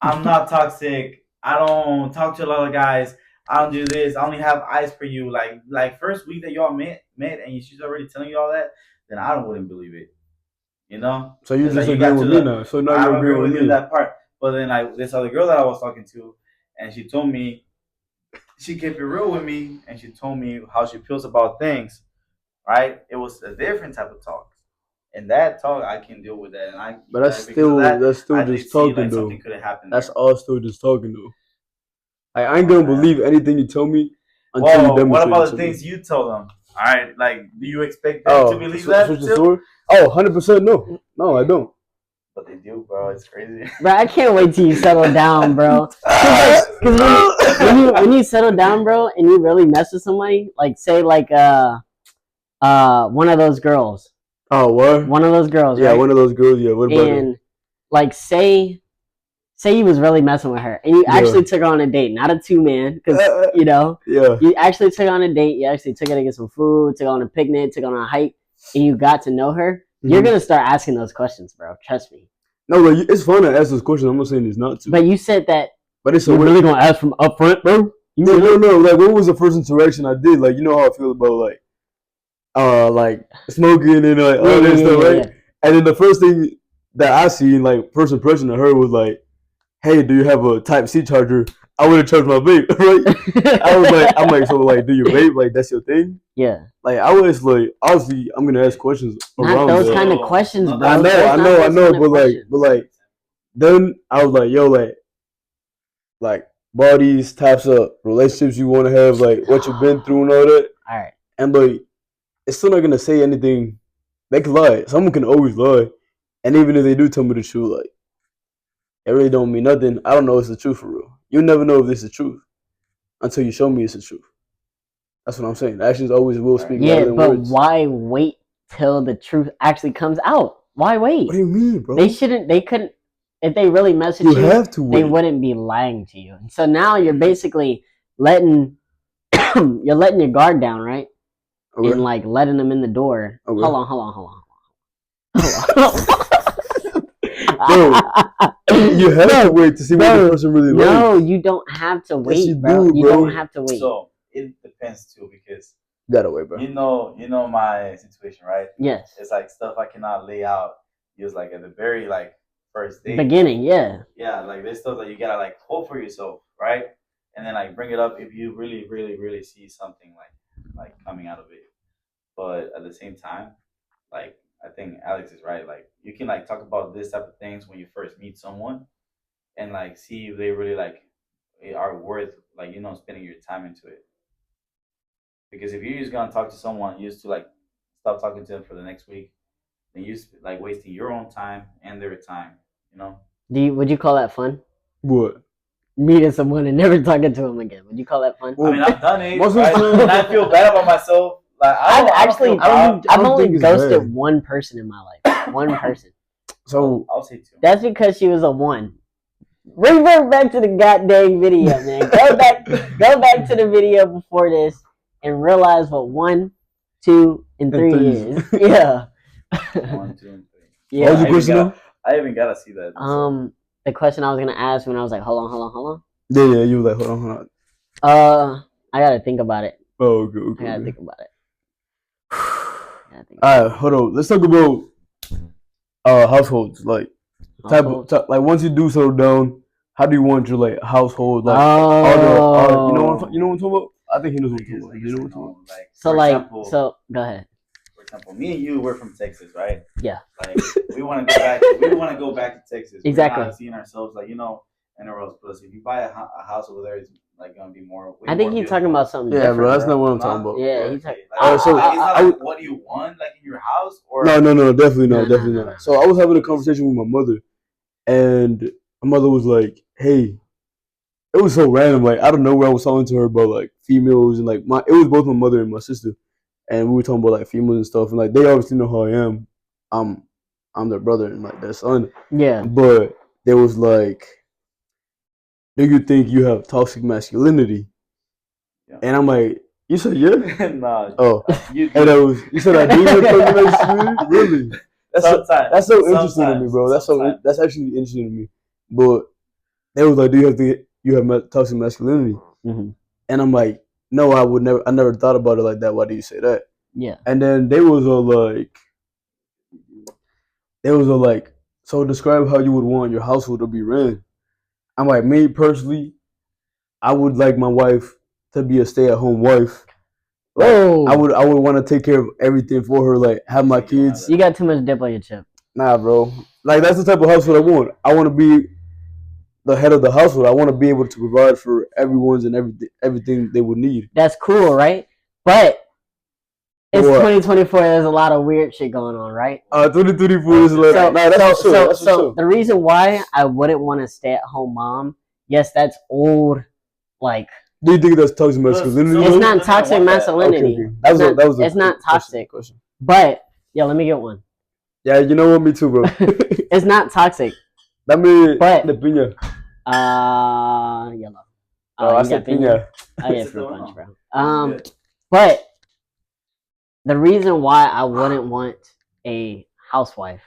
I'm not toxic. I don't talk to a lot of guys. I don't do this. I only have eyes for you. Like first week that y'all met, and she's already telling you all that, then I wouldn't believe it. You know. So you're It's just like you agreeing got with to me the- now. So now I'm you're agreeing agreeing with with you in me. that part. But then like this other girl that I was talking to, and she told me, she kept it real with me, and she told me how she feels about things. Right? It was a different type of talk. And that talk, I can deal with that. And I, But that's because of that, that's still I did just see talking like though. something could have happened. That's there. all still just talking though. Like, I ain't gonna believe anything you tell me until you Well, demonstrate what about it the to things me. you tell them? All right, like, do you expect them to believe that switch the too? story? Oh, 100% no. No, I don't. But they do, bro. It's crazy. Bro, I can't wait till you settle down, bro. Because when you settle down, bro, and you really mess with somebody, like say like one of those girls, Oh, what? one of those girls, Yeah, right? one of those girls. Yeah, what about her? And like say you was really messing with her, and you Yeah. actually took her on a date, not a 2-man, because you know Yeah. you actually took her on a date. You actually took her to get some food, took her on a picnic, took her on a hike, and you got to know her. You're Mhm. gonna start asking those questions, bro. Trust me. No, like, it's fun to ask those questions. I'm not saying it's not to. But you said that But it's you're really gonna ask from up front, bro. You No, really- no. Like, what was the first interaction I did? Like, you know how I feel about like smoking and like all this stuff, right? And then the first thing that I seen, like, first impression of her was like, "Hey, do you have a Type C charger? I would have charged my vape, right?" I'm like, so like, do you vape? Like, that's your thing? Yeah. Like, I was like, obviously, I'm gonna ask questions Not around those that. kind of questions, bro. I know, Those I not know, those I know, kind of questions. but like, then I was like, yo, like bodies, types of relationships you want to have, like what you've been through and all that. All right. And like, it's still not gonna say anything. They can lie. Someone can always lie, And even if they do tell me the truth, like it really don't mean nothing. I don't know it's the truth for real. You never know if this is the truth until you show me it's the truth. That's what I'm saying. Actions always will speak louder Yeah, than but words. why wait till the truth actually comes out? Why wait? What do you mean, bro? They shouldn't. They couldn't. If they really messaged You you, have to they wait. wouldn't be lying to you. So now you're basically letting you're letting your guard down, right? Okay. And like letting them in the door. Okay. Hold on. You have to wait to see what the person really likes. No, you don't have to wait, you bro. do, You bro. don't have to wait. So it depends too, because You gotta wait, bro. you know my situation, right? Yes. It's like stuff I cannot lay out. Just like at the very like first date. Beginning, yeah. Yeah, like there's stuff that you gotta like hold for yourself, right? And then like bring it up if you really, really, really see something like coming out of it. But at the same time, like I think Alex is right. Like you can like talk about this type of things when you first meet someone, and like see if they really like are worth like spending your time into it. Because if you're just gonna talk to someone, you used to like stop talking to them for the next week, then you're like wasting your own time and their time. You know. Would you call that fun? What? Meeting someone and never talking to them again. Would you call that fun? I mean, I've done it, Most of the right? time- And I feel bad about myself. Like I've feel proud. I've only think it's ghosted bad. one person in my life. One person. So I'll say two. That's because she was a one. Revert back to the goddamn video, man. Go back to the video before this and realize what 1, 2, and 3 3 is. Yeah. 1, 2, and 3. Yeah. What was your question though? I even gotta see that. The question I was gonna ask when I was like, hold on. Yeah, you were like, hold on. I gotta think about it. Oh, okay. I gotta think about it. Alright, hold on. Let's talk about households. Like Households? like once you do settle down, how do you want your like household like Oh. you know what I'm talking about? I think he knows what I'm talking about. You know what I'm talking about? Like, So for like, example, so go ahead. for example, me and you, we're from Texas, right? Yeah. Like we want to go back. We want to go back to Texas. Exactly. We're not seeing ourselves like anywhere else. Plus, if you buy a house over there, it's like gonna be more. I think he's talking about something Yeah, different. bro, that's bro. not what I'm talking about. Yeah, he's talking. So it's not I like, would- what do you want, like in your house, or No, definitely not, Nah, definitely nah. not. So I was having a conversation with my mother, and my mother was like, "Hey," it was so random. Like I don't know where I was talking to her about like females and like it was both my mother and my sister, and we were talking about like females and stuff, and like they obviously know how I am. I'm their brother and like their son, Yeah. but there was like, "Do you think you have toxic masculinity?" Yeah. And I'm like, "You said yeah." nah. Oh, You, and you said I do have toxic masculinity? Really? sometimes That's so interesting to me, bro. Sometimes. That's actually interesting to me. But they was like, "Do you have toxic masculinity?" Mm-hmm. And I'm like, "No, I never thought about it like that. Why do you say that?" Yeah. And then they was all like, "So describe how you would want your household to be ran." I'm like, me personally, I would like my wife to be a stay-at-home wife. Like, Whoa. I would want to take care of everything for her, like have my kids. You got too much dip on your chip. Nah, bro. Like that's the type of household I want. I want to be the head of the household. I want to be able to provide for everyone's and everything they would need. That's cool, right? But it's What? 2024. There's a lot of weird shit going on, right? 2024 is like, So, nah, that's for sure. That's for so sure. the reason why I wouldn't want to stay at home mom, yes, that's old. Like, Do you think that's toxic masculinity? it's No, not no, toxic no, masculinity. Okay. That was It's not toxic. question. But yeah, let me get one. Yeah, you know what? Me too, bro. It's not toxic. Dame But- de piña. Yellow. Oh, I you said got piña. I get It's fruit still punch, on. bro. But the reason why I wouldn't want a housewife,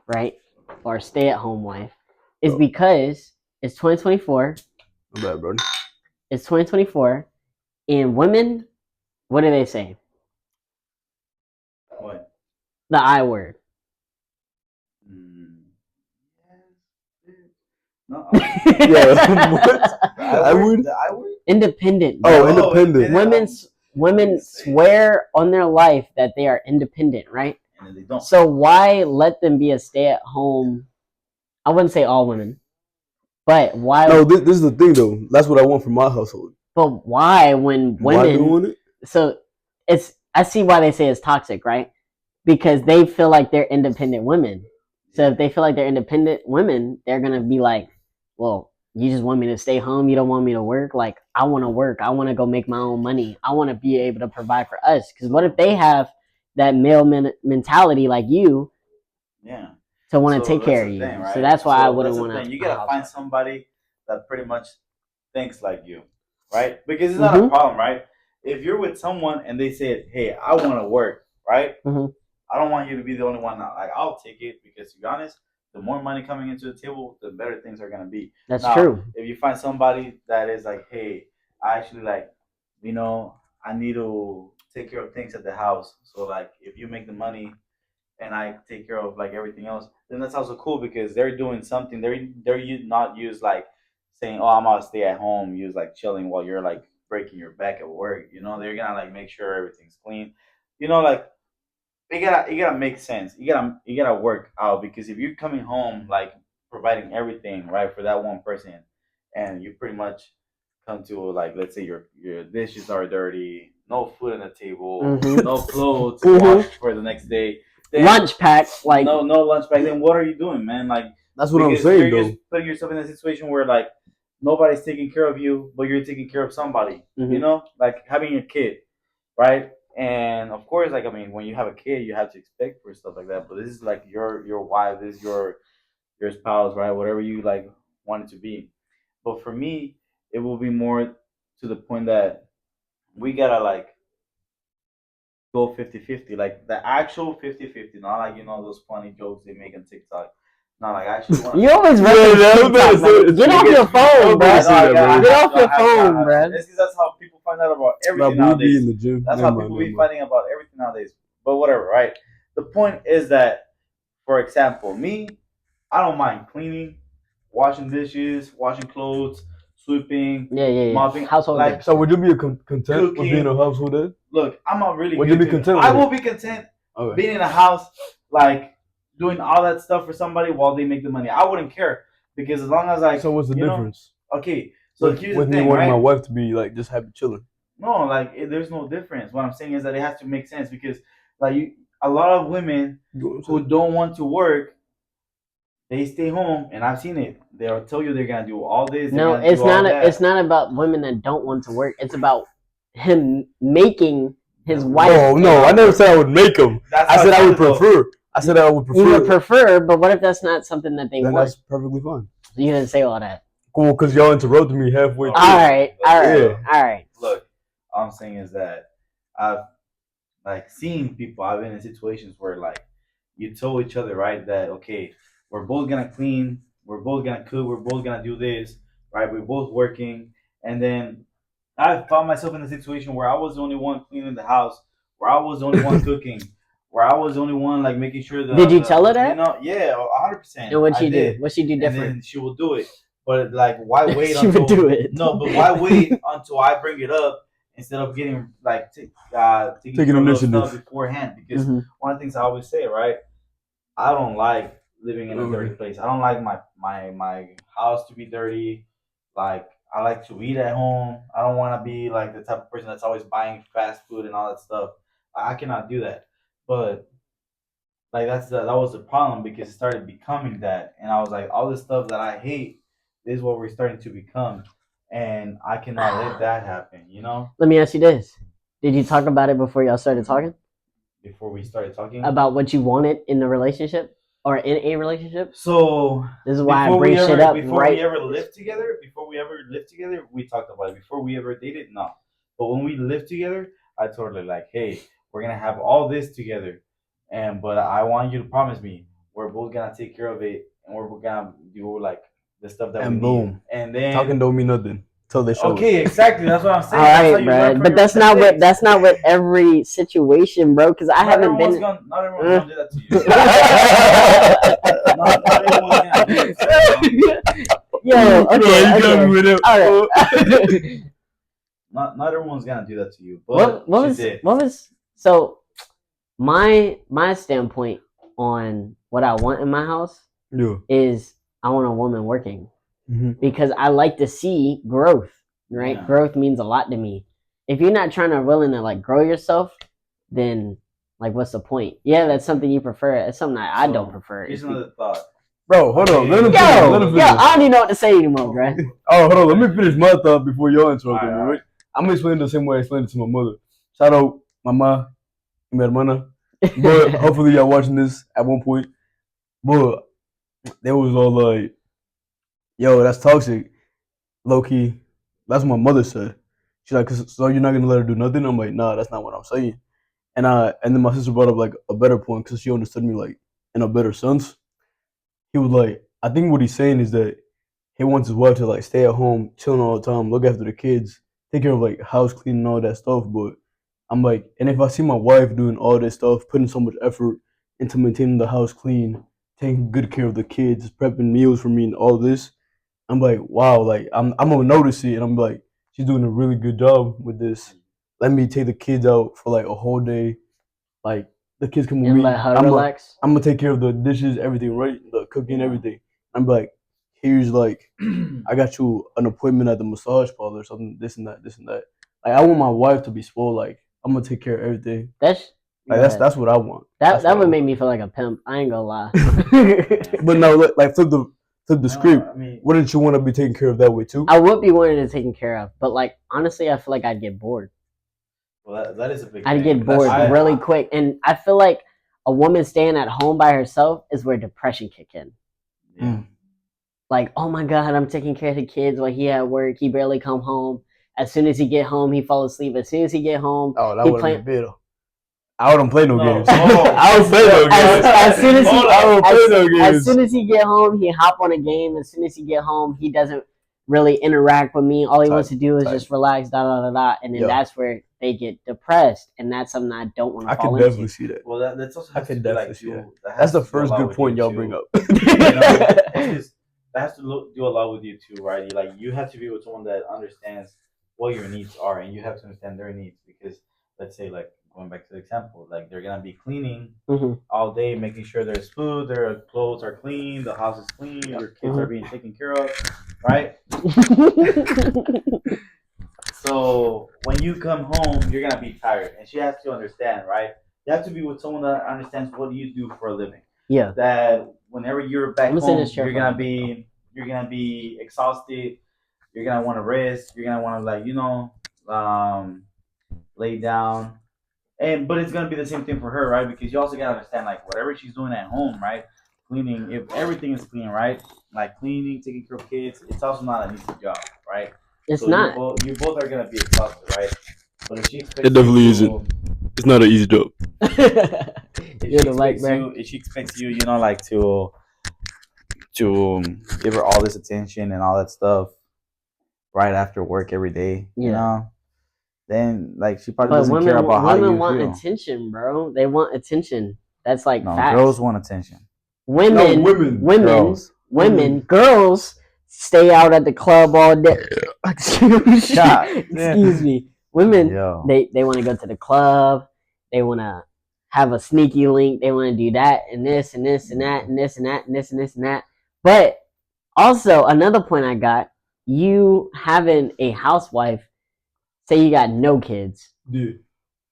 right, or a stay-at-home wife, is because it's 2024. My bad, bro. It's 2024, and women, what do they say? What? The I word. No. Yeah, what? I would. The I would. Independent. Oh, bro. independent. Women swear on their life that they are independent, right? And then they don't. So why let them be a stay-at-home? I wouldn't say all women, but why? No, this is the thing though. That's what I want from my household. But why when Why do you women? want it? So I see why they say it's toxic, right? Because they feel like they're independent women. So if they feel like they're independent women, they're gonna be like, well, you just want me to stay home. You don't want me to work. Like, I want to work. I want to go make my own money. I want to be able to provide for us. Because what if they have that male mentality like you Yeah. to want to So take care of that's you? the thing, right? So that's why I So wouldn't that's the want thing. to. You gotta find somebody that pretty much thinks like you, right? Because it's not a Mhm. problem, right? If you're with someone and they say, "Hey, I want to work," right? Mhm. I don't want you to be the only one. Like, I'll take it because, to be honest, the more money coming into the table, the better things are gonna be. That's Now, true. if you find somebody that is like, "Hey, I actually like, you know, I need to take care of things at the house," so like, if you make the money and I take care of like everything else, then that's also cool because they're doing something. Not use like saying, "Oh, I'm gonna stay at home," use like chilling while you're like breaking your back at work. You know, they're gonna like make sure everything's clean. You know, like you gotta make sense. You gotta work out because if you're coming home like providing everything right for that one person, and you pretty much come to like, let's say your dishes are dirty, no food on the table, Mhm. no clothes Mhm. washed for the next day, then Lunch pack, like no lunch back. Then what are you doing, man? Like, That's what I'm because saying, you're though. just putting yourself in a situation where like nobody's taking care of you, but you're taking care of somebody. You Mhm. know, like having a kid, right? And of course, like I mean, when you have a kid, you have to expect for stuff like that. But this is like your wife, this is your spouse, right? Whatever you like want it to be. But for me, it will be more to the point that we gotta like go 50-50, like the actual 50-50, not like those funny jokes they make on TikTok. Not like I actually want you to. always Yeah, reference yeah, TikTok, that's like, it. get off Because- your phone, I bro. know, see that, bro. Get off your phone, bro. It's because that's how people find out about Nah, everything but we be nowadays. in the gym. That's Never how mind, people never be mind. fighting about everything nowadays. But whatever, right? The point is that, for example, me, I don't mind cleaning, washing dishes, washing clothes, sweeping, Yeah. mopping. Household Like, goods. So would you be content with being Cooking. a household dad? look, I'm not really Would good you be to- content I with will it? be content Okay. being in a house, like doing all that stuff for somebody while they make the money. I wouldn't care because as long as I, So what's the you know, difference? okay. So here's With the me thing, wanting right? my wife to be like just happy chilling. No, like there's no difference. What I'm saying is that it has to make sense because, like, a lot of women You know what I'm who saying? don't want to work, they stay home, and I've seen it. They'll tell you they're gonna do all this. They're No, gonna it's do all not. that. It's not about women that don't want to work. It's about him making his wife. Oh no, I never said I would make them. That's I how said it I would sounded, though. prefer. I said I would prefer. You would prefer, but what if that's not something that they Then want? that's perfectly fine. You didn't say all that. Cool, because y'all interrupted me halfway through. All right. Yeah. All right. Look, all I'm saying is that I've like seen people. I've been in situations where like you told each other, right, that okay, we're both gonna clean, we're both gonna cook, we're both gonna do this, right? We're both working, and then I found myself in a situation where I was the only one cleaning the house, where I was the only one cooking, where I was the only one like making sure that. Did you tell her that? Yeah, 100%. And what'd she I do? did. What'd she do And different? then she will do it, but like, why wait She until would do it. No, but why wait until I bring it up instead of getting like taking care of those initiative. stuff beforehand? Because Mhm. one of the things I always say, right? I don't like living in a dirty place. I don't like my house to be dirty. Like, I like to eat at home. I don't want to be like the type of person that's always buying fast food and all that stuff. I cannot do that. But like that was the problem because it started becoming that, and I was like, all this stuff that I hate, this is what we're starting to become, and I cannot let that happen. Let me ask you this: did you talk about it before y'all started talking Before we started talking about what you wanted in the relationship or in a relationship? So This is why I bring shit up before right. we ever lived together, we talked about it. Before we ever dated, no. But when we lived together, I told her like, hey, we're gonna have all this together, but I want you to promise me we're both gonna take care of it, and we're gonna do like the stuff that And we boom. need. And then Talking don't mean nothing till they show okay, it. exactly. That's what I'm All saying. That's how right, you learn bro. from But your that's not what. mistakes. That's not what every situation, bro. Because I haven't been. Not everyone's gonna do that to you. not everyone's gonna do that. Yo, okay. All right. Not everyone's gonna do that to you. But what she did. was so my standpoint on what I want in my house Yeah. is I want a woman working Mhm. because I like to see growth, right? Yeah. Growth means a lot to me. If you're not willing to like grow yourself, then Like, what's the point? Yeah, that's something you prefer. It's something I So, don't prefer. Here's another thought. Bro, hold on. Let him Yo, finish. Let him yo, finish. I don't even know what to say anymore, bro. Oh, hold on. Let me finish my thought before y'all interrupt me, Alright. right? I'm gonna explain it the same way I explained it to my mother. Shout out, mama, mi hermana. But hopefully y'all watching this at one point. But they was all like, "Yo, that's toxic, low key." That's what my mother said. She's like, "So you're not gonna let her do nothing?" I'm like, "Nah, that's not what I'm saying." And then my sister brought up like a better point because she understood me like in a better sense. He was like, I think what he's saying is that he wants his wife to like stay at home, chilling all the time, look after the kids, take care of like house cleaning and all that stuff. But I'm like, and if I see my wife doing all this stuff, putting so much effort into maintaining the house clean, taking good care of the kids, prepping meals for me, and all this, I'm like, wow, like I'm gonna notice it, and I'm like, she's doing a really good job with this. Let me take the kids out for like a whole day, like the kids come with And me. let her I'm relax. gonna take care of the dishes, everything, right? The cooking, everything. I'm like, here's like, I got you an appointment at the massage parlor, something, this and that, this and that. Like, I want my wife to be spoiled. Like, I'm gonna take care of everything. That's Like, go ahead. that's what I want. That would make me feel like a pimp. I ain't gonna lie. But no, like flip the script. I mean, Wouldn't you want to be taken care of that way too? I would be wanting to taken care of, but like honestly, I feel like I'd get bored. well, that is a big. I'd thing. get bored That's- really quick, and I feel like a woman staying at home by herself is where depression kick in. Yeah. Like, oh my god, I'm taking care of the kids while he at work. He barely come home. As soon as he get home, he fall asleep. As soon as he get home, Oh, that he would play- be bitter. I wouldn't play no No. games. Oh. I would play no games. as soon as he I would play no as games. soon as he get home, he hop on a game. As soon as he get home, he doesn't really interact with me. All he wants to do is Type. just relax, da da da da, and then Yeah. that's where they get depressed, and that's something I don't want I to fall could definitely into. see that. Well, that's also I has could to do, like, definitely see that. that That's has the to do a first lot good with point you, y'all too. bring up. You know, because that has to do a lot with you too, right? Like you have to be with someone that understands what your needs are, and you have to understand their needs. Because let's say, like going back to the example, like they're gonna be cleaning Mhm. all day, making sure there's food, their clothes are clean, the house is clean, your kids are being taken care of, right? So when you come home, you're gonna be tired, and she has to understand, right? You have to be with someone that understands what you do for a living. Yeah. That whenever you're back I'm gonna sit in home, this chair you're for a gonna minute, be exhausted. You're gonna want to rest. You're gonna want to lay down. But it's gonna be the same thing for her, right? Because you also gotta understand, like whatever she's doing at home, right? Cleaning, if everything is clean, right? Like cleaning, taking care of kids, it's also not an easy job, right? It's So not. You both are gonna be exhausted, right? But if she expects It definitely you isn't. It's not an easy job. You're the light, bro. if she expects you, like to give her all this attention and all that stuff right after work every day, you Yeah. know, then like she probably But doesn't care about how women you want feel. attention, bro. They want attention. That's like No, facts. girls want attention. Women, Girls. girls stay out at the club all day. Excuse me. Women, Yo. they want to go to the club. They want to have a sneaky link. They want to do that and this and this and that and this and that and this and this and that. But also another point I got, you having a housewife, say you got no kids Yeah.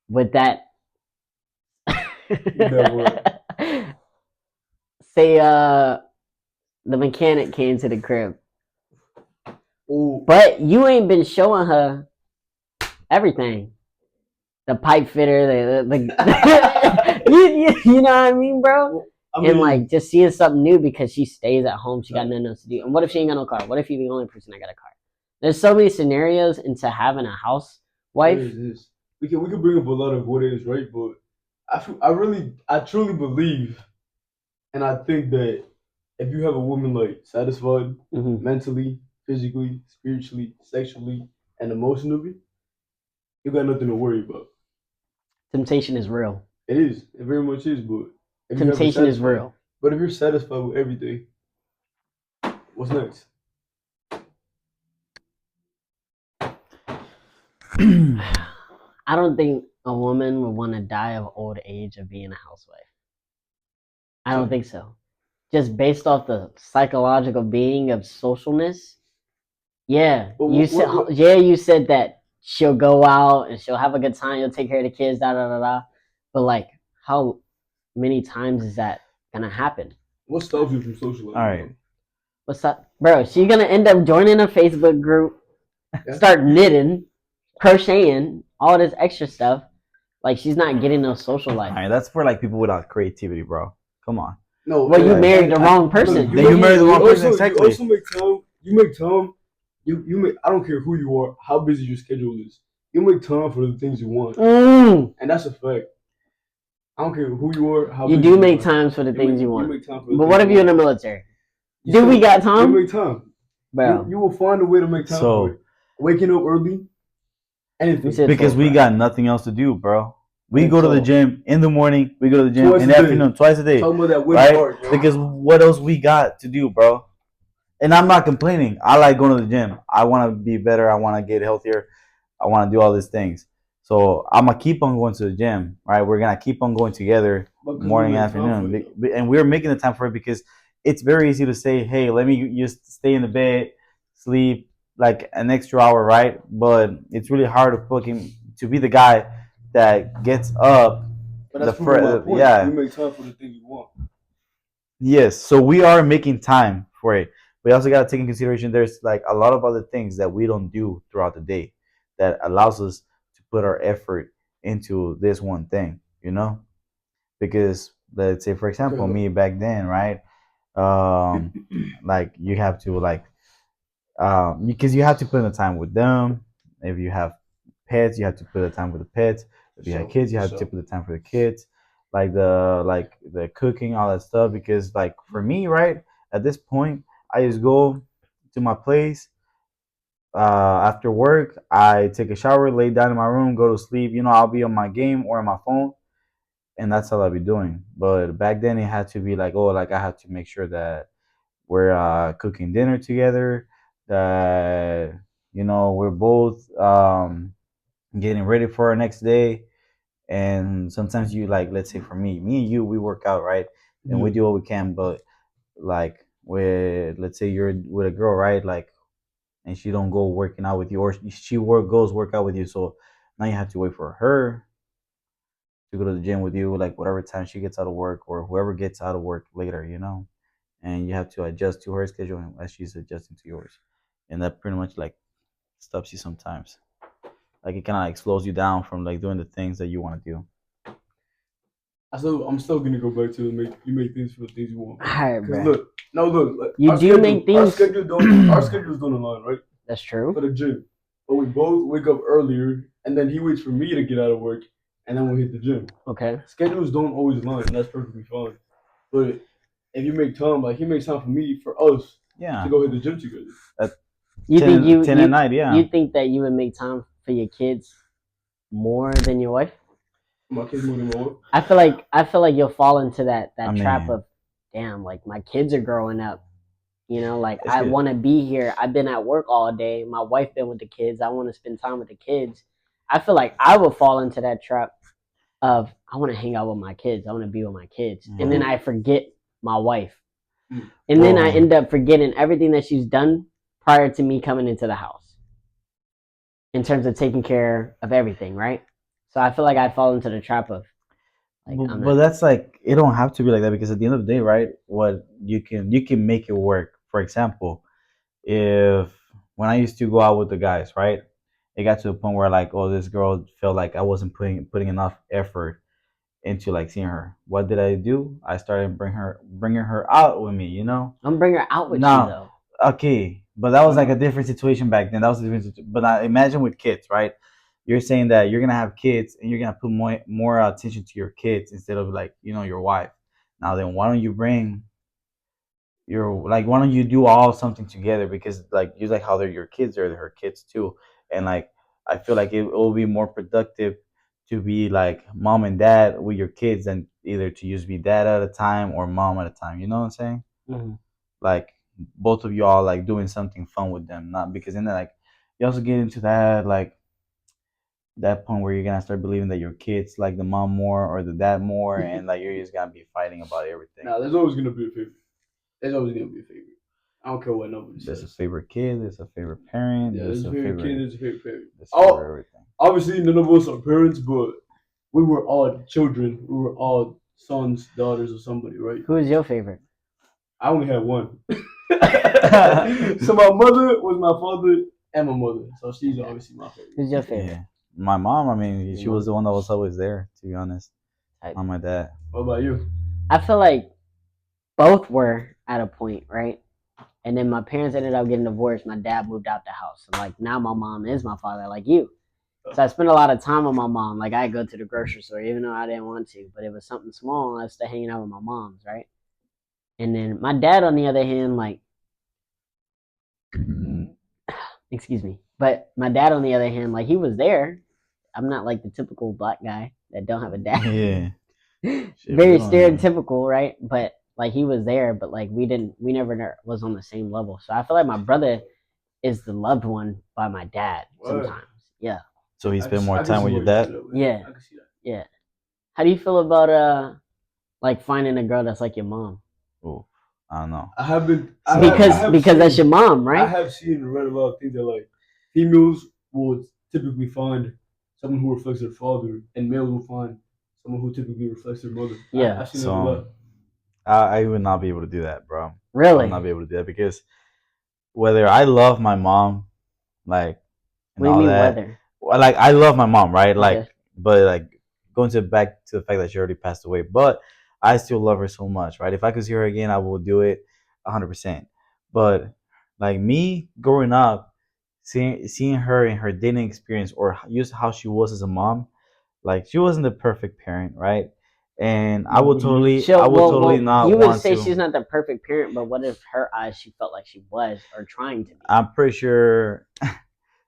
with that. That Say the mechanic came to the crib. Ooh. But you ain't been showing her everything. The pipe fitter, the you know what I mean, bro? And like just seeing something new because she stays at home, she got nothing else to do. And what if she ain't got no car? What if you're the only person that got a car? There's so many scenarios into having a housewife. We can bring up a lot of what is, right? But I truly believe, and I think that if you have a woman like satisfied Mhm. mentally, physically, spiritually, sexually, and emotionally, you got nothing to worry about. Temptation is real. It is. It very much is. But if you have her Temptation is satisfied- real. But if you're satisfied with everything, what's next? I don't think a woman would want to die of old age of being a housewife. I don't think so. Just based off the psychological being of socialness. Yeah, But you said that she'll go out and she'll have a good time. You'll take care of the kids, da da da da. But like how many times is that gonna happen? What stops you from socializing? All right. What's up, bro? She's gonna end up joining a Facebook group, start knitting, crocheting, all this extra stuff. Like she's not getting no social life. All right, that's for like people without creativity, bro. Come on. No, Well, you like, married the wrong person. Then you married the wrong person, exactly. You also make time. You make time. You make. I don't care who you are, how busy your schedule is. You make time for the things you want, and that's a fact. I don't care who you are, how You busy do you make are. times for the things you want. make time for the But things what if you you're in want. the military? You Do still- we got time? You make time. Bro, You will find a way to make time for it. Waking up early, anything. You said Because 12, we bro. got nothing else to do, bro. We And go to the so- gym in the morning. We go to the gym Twice in a the day. afternoon, twice a day. Talking about that Right? part, yo. Because what else we got to do, bro? And I'm not complaining. I like going to the gym. I want to be better. I want to get healthier. I want to do all these things. So I'm gonna keep on going to the gym, right? We're gonna keep on going together, Because we morning, make time afternoon, for it, and we're making the time for it because it's very easy to say, "Hey, let me just stay in the bed, sleep like an extra hour," right? But it's really hard to be the guy that gets up. But that's the proving my fir- point. yeah. You make time for the things you want. Yes, so we are making time for it. We also got to take in consideration there's like a lot of other things that we don't do throughout the day that allows us to put our effort into this one thing, you know? Because let's say for example, Okay. me back then, right? Like you have to like because you have to put in the time with them. If you have pets, you have to put the time with the pets. If you have kids, you have to put the time for the kids. Like the cooking, all that stuff. Because like for me, right at this point, I just go to my place after work. I take a shower, lay down in my room, go to sleep. I'll be on my game or on my phone, and that's all I'll be doing. But back then, it had to be like, oh, like I have to make sure that we're cooking dinner together, that we're both getting ready for our next day. And sometimes you like, let's say for me and you, we work out, right? And we do what we can. But like with, let's say you're with a girl, right? Like, and she don't go working out with you, or she goes work out with you. So now you have to wait for her to go to the gym with you, like whatever time she gets out of work or whoever gets out of work later. And you have to adjust to her schedule as she's adjusting to yours. And that pretty much like stops you sometimes. Like it kind of like slows you down from like doing the things that you want to do. I'm still gonna go back to you make things for the things you want. Alright, bro. Look, You our do schedule- make things- Our schedules don't align, right? That's true. For the gym, but we both wake up earlier, and then he waits for me to get out of work, and then we hit the gym. Okay. Schedules don't always align, and that's perfectly fine. But if you make time, like he makes time for me, for us to go hit the gym together. You 10, think you 10 at night, yeah. You think that you would make time for your kids more than your wife? My kids more than my wife. I feel like you'll fall into that I trap mean- of, damn, like my kids are growing up. Like It's I good. want to be here. I've been at work all day. My wife been with the kids. I want to spend time with the kids. I feel like I would fall into that trap of I want to hang out with my kids. I want to be with my kids, and then I forget my wife, and then I Well- end up forgetting everything that she's done prior to me coming into the house. In terms of taking care of everything, right? So I feel like I fall into the trap of, like, I'm But not- that's like it don't have to be like that because at the end of the day, right? What you can make it work. For example, if when I used to go out with the guys, right? It got to a point where like, oh, this girl felt like I wasn't putting enough effort into like seeing her. What did I do? I started bringing her out with me. I'm bringing her out with No. you though. Okay, but that was like a different situation back then. That was a different but now imagine with kids, right? You're saying that you're gonna have kids and you're gonna put more attention to your kids instead of like your wife. Now then, why don't you bring why don't you do all something together? Because like you like how they're your kids, they're her kids too, and like I feel like it will be more productive to be like mom and dad with your kids than either to just be dad at a time or mom at a time. You know what I'm saying? Mm-hmm. Like both of y'all like doing something fun with them, not because then like you also get into that point where you're gonna start believing that your kids like the mom more or the dad more, and like you're just gonna be fighting about everything. Nah, there's always gonna be a favorite. There's always gonna be a favorite. I don't care what nobody There's says. a favorite kid, there's a favorite parent, Yeah, there's there's a favorite kid, there's a favorite parent. there's a favorite everything. Obviously, none of us are parents, but we were all children. We were all sons, daughters of somebody, right? Who is your favorite? I only had one. So my mother was my father and my mother. So she's obviously my favorite. Who's your favorite? Yeah. My mom, I mean, Your she was mom. the one that was always there, to be honest. Type. Not my dad. What about you? I feel like both were at a point, right? And then my parents ended up getting divorced. My dad moved out the house. So like now my mom is my father, like you. So I spent a lot of time with my mom. Like I go to the grocery store, even though I didn't want to, but it was something small. I was still hanging out with my mom's, right? And then my dad, on the other hand, like, excuse me, but my dad, on the other hand, like he was there. I'm not like the typical black guy that don't have a dad. Yeah. Shit, Very we don't have- stereotypical, right? But like he was there, but like we never was on the same level. So I feel like my brother is the loved one by my dad Word. sometimes. Yeah. So he I spent can- more I can time see with your where you dad? see that way. Yeah. I can see that. Yeah. How do you feel about like finding a girl that's like your mom? Oh, I don't know. I have been Because that's your mom, I right? have seen and read a lot of things that like females will typically find someone who reflects their father, and males will find someone who typically reflects their mother. Yeah. I've seen that a lot. So I would not be able to do that, bro. I Really? would not be able to do that because whether I love my mom, like, and What do you all mean that, whether? well, like I love my mom, right? Like, Okay. but like going to back to the fact that she already passed away, but I still love her so much, right? If I could see her again, I will do it 100%. But like me growing up, seeing her in her dating experience or just how she was as a mom, like she wasn't the perfect parent, right? And I would totally, not You would want say to. she's not the perfect parent, but what if her eyes she felt like she was or trying to be? I'm pretty sure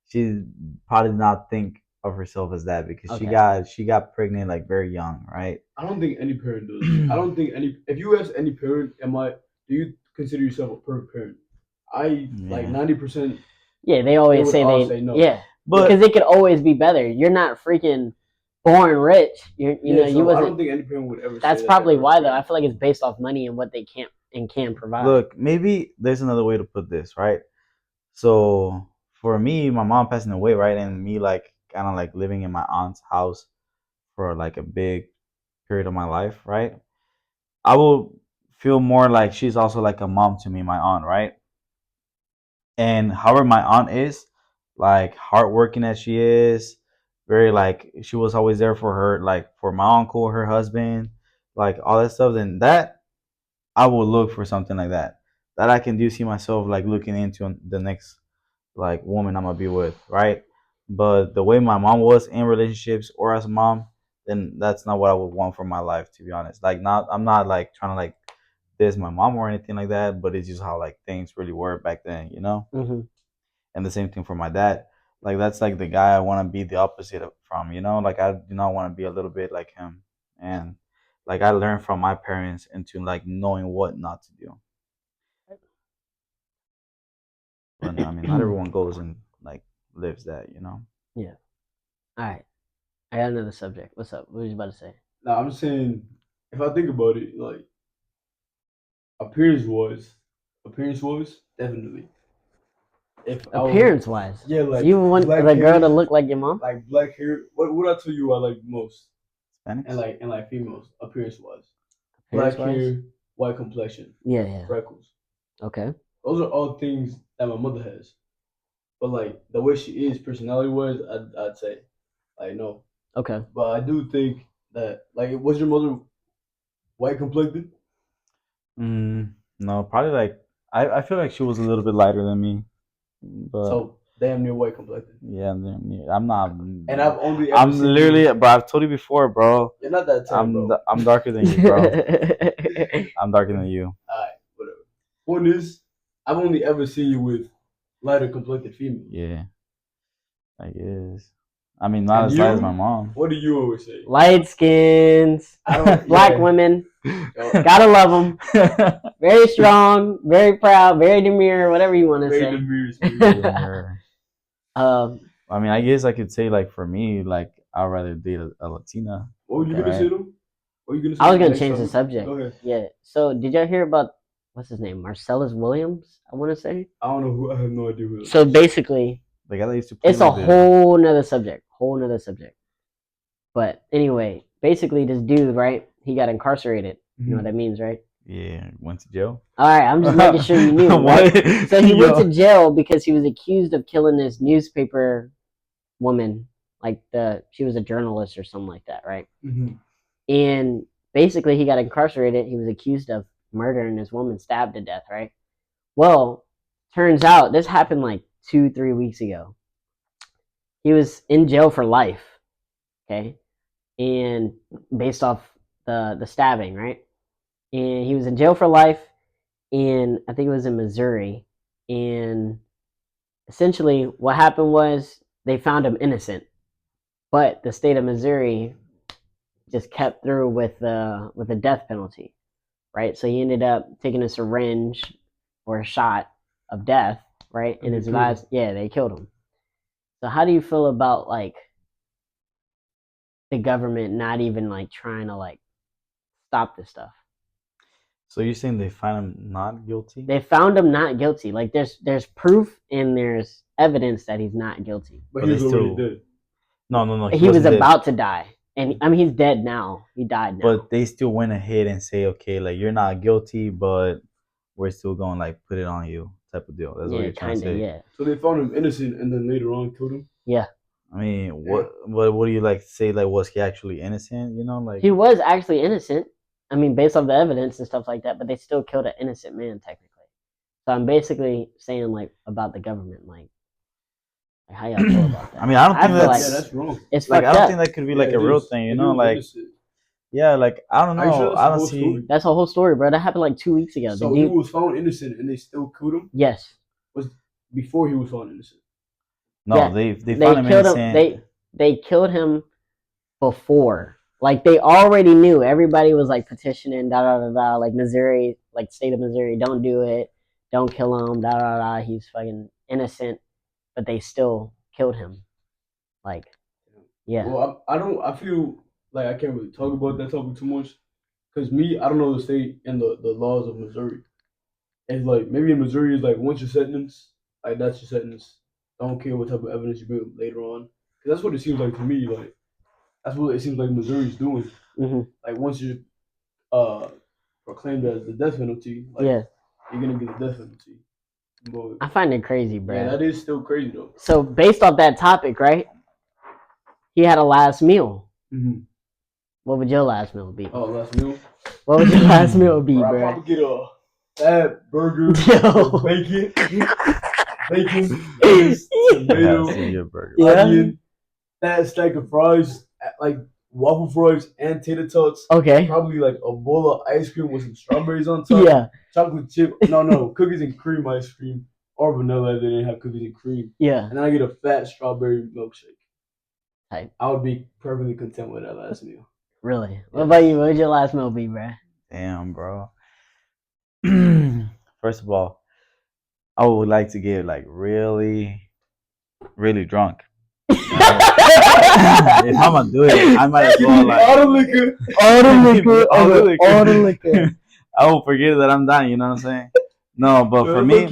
she probably did not think of herself as that because Okay. she got pregnant like very young, right? I don't think any parent does. I don't think any. If you ask any parent, do you consider yourself a perfect parent? Like Yeah. 90%. Yeah, they They always would say all they say no. yeah. But Because it could always be better. You're not freaking born rich. You know, So you I wasn't. don't think any parent would ever. That's say that probably they're a why perfect though. I parent. feel like it's based off money and what they can't and can provide. look, maybe there's another way to put this, right? So for me, my mom passing away, right, and me like kind of like living in my aunt's house for like a big period of my life, right? I will feel more like she's also like a mom to me, my aunt, right? And however my aunt is, like hardworking as she is, very like she was always there for her, like for my uncle, her husband, like all that stuff. Then that I will look for something like that. That I can do see myself like looking into the next like woman I'm gonna be with, right? But the way my mom was in relationships or as a mom, then that's not what I would want for my life, to be honest. Like not I'm not like trying to like diss my mom or anything like that, but it's just how like things really were back then, you know? Mm-hmm. And the same thing for my dad. Like that's like the guy I want to be the opposite from, you know? Like I do not want to be a little bit like him. And like I learned from my parents into like knowing what not to do. But I mean, not everyone goes and like lives that, you know? Yeah. All right. I got another subject. What's up? What was you about to say? No, I'm saying if I think about it, like appearance wise, definitely. If I was- Appearance wise. yeah, like You want black the girl hair, to look like your mom? like black hair. What I tell you I like most, Hispanics? and like females, appearance wise, black Appearance wise? hair, white complexion, Yeah. freckles. Okay. Those are all things that my mother has. But like the way she is, personality wise, I'd say, like no. Okay. But I do think that like was your mother white complected? No, probably like I feel like she was a little bit lighter than me, but So damn near white complected. yeah, I'm not. And I've only ever I'm seen literally, you, bro. I've told you before, bro. you're not that tan, bro. I'm darker than you, bro. I'm darker than you. Alright, whatever. Point is, I've only ever seen you with lighter complected females. Yeah, I guess. I mean, not And as light as you? my mom. What do you always say? Light skins, I don't black yeah. women. Yo, Gotta love them. Very strong, very proud, very demure, whatever you want to very say. demure. I mean, I guess I could say like for me, like I'd rather date a Latina. What were you gonna right? say though? What were you gonna say? I was gonna Next change the topic? subject. Go ahead. Yeah. So did y'all hear about what's his name? Marcellus Williams, I wanna say. I don't know who. I have no idea who. So basically, The guy that used to play it's a with whole nother subject. Whole nother subject. But anyway, basically, this dude, right? He got incarcerated. You know what that means, right? Yeah, went to jail. All right, I'm just making sure you knew. What? Right? So he went to jail because he was accused of killing this newspaper woman. Like she was a journalist or something like that, right? And basically, he got incarcerated. He was accused of murdering this woman, stabbed to death, right? Well, turns out this happened like 2-3 weeks ago. He was in jail for life, okay, and based off the stabbing, right? And he was in jail for life, and I think it was in Missouri. And essentially, what happened was they found him innocent, but the state of Missouri just kept through with the death penalty, right? So he ended up taking a syringe or a shot of death, right? In his last, yeah, they killed him. So how do you feel about like the government not even like trying to like stop this stuff? So you're saying they find him not guilty? They found him not guilty. Like there's proof and there's evidence that he's not guilty. But he was already dead. No. He was about to die. And I mean, he's dead now. He died now. But they still went ahead and say, okay, like you're not guilty, but we're still going like put it on you, type of deal. That's what you're trying to say. Yeah. So they found him innocent, and then later on killed him. Yeah. I mean, what do you like say? Like, was he actually innocent? You know, like he was actually innocent. I mean, based off the evidence and stuff like that. But they still killed an innocent man technically. So I'm basically saying like about the government, like how y'all feel about that? I mean, I don't think that's wrong. It's like fucked I don't up. think that could be like a real thing. You know, like. Yeah, like I don't know. Sure I don't see. That's a whole story, bro. That happened like 2 weeks ago. So he was found innocent, and they still killed him. Yes. Was before he was found innocent. No, yeah. they found him innocent. They killed him before. Like they already knew. Everybody was like petitioning, da da da da. Like Missouri, like state of Missouri, don't do it, don't kill him, da da da. He's fucking innocent, but they still killed him. Like, yeah. Well, I feel like I can't really talk about that topic too much, because I don't know the state and the laws of Missouri. And like maybe in Missouri is like once you're sentenced, like that's your sentence. I don't care what type of evidence you bring later on, because that's what it seems like to me. Like that's what it seems like Missouri's doing. Mm-hmm. Like once you're proclaimed as the death penalty, like you're gonna get the death penalty. But, I find it crazy, bro. Yeah, that is still crazy though. So based off that topic, right? He had a last meal. Mm-hmm. What would your last meal be? Oh, last meal? What would your last meal be, I'd bro? probably get a fat burger, bacon, tomato, onion, fat stack of fries, like waffle fries and tater tots. Okay. Probably like a bowl of ice cream with some strawberries on top. Yeah. Chocolate chip. No, cookies and cream ice cream or vanilla if they didn't have cookies and cream. Yeah. And then I get a fat strawberry milkshake. Type. I would be perfectly content with that last meal. Really? What about you? What would your last meal be, bro? Damn, bro. First of all, I would like to get like really, really drunk. If I'm gonna do it, I might as well like all the liquor. I will forget that I'm dying. You know what I'm saying? No, but for me,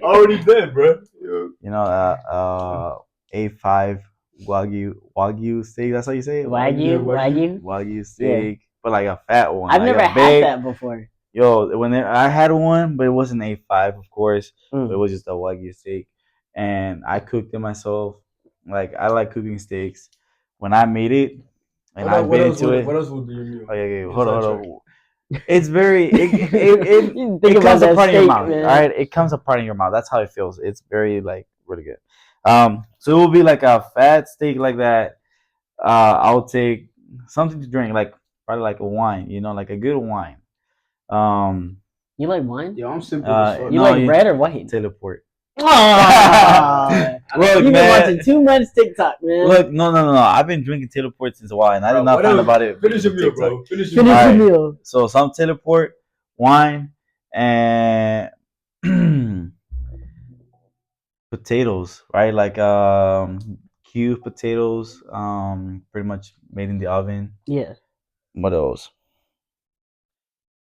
already dead, bro. You know, A5 Wagyu steak. That's how you say it. Wagyu steak, but like a fat one. I've like never had that before. Yo, I had one, but it wasn't A5, of course. But it was just a Wagyu steak, and I cooked it myself. Like I like cooking steaks. When I made it, and I bit into it. What else would be your meal? Okay, hold on. It's very it comes apart in your mouth. Man. All right, it comes apart in your mouth. That's how it feels. It's very like really good. So it will be like a fat steak like that. I'll take something to drink, like probably like a wine. You know, like a good wine. You like wine? Yeah, I'm simple. You like red or white? Teleport. Oh, look, you've been watching too much TikTok, man. Look, no. I've been drinking Teleport since a while, and I did not find about it. Finish your meal, bro. Finish your meal. So some Teleport, wine, and potatoes, right? Like cubed potatoes, pretty much made in the oven. Yeah. What else?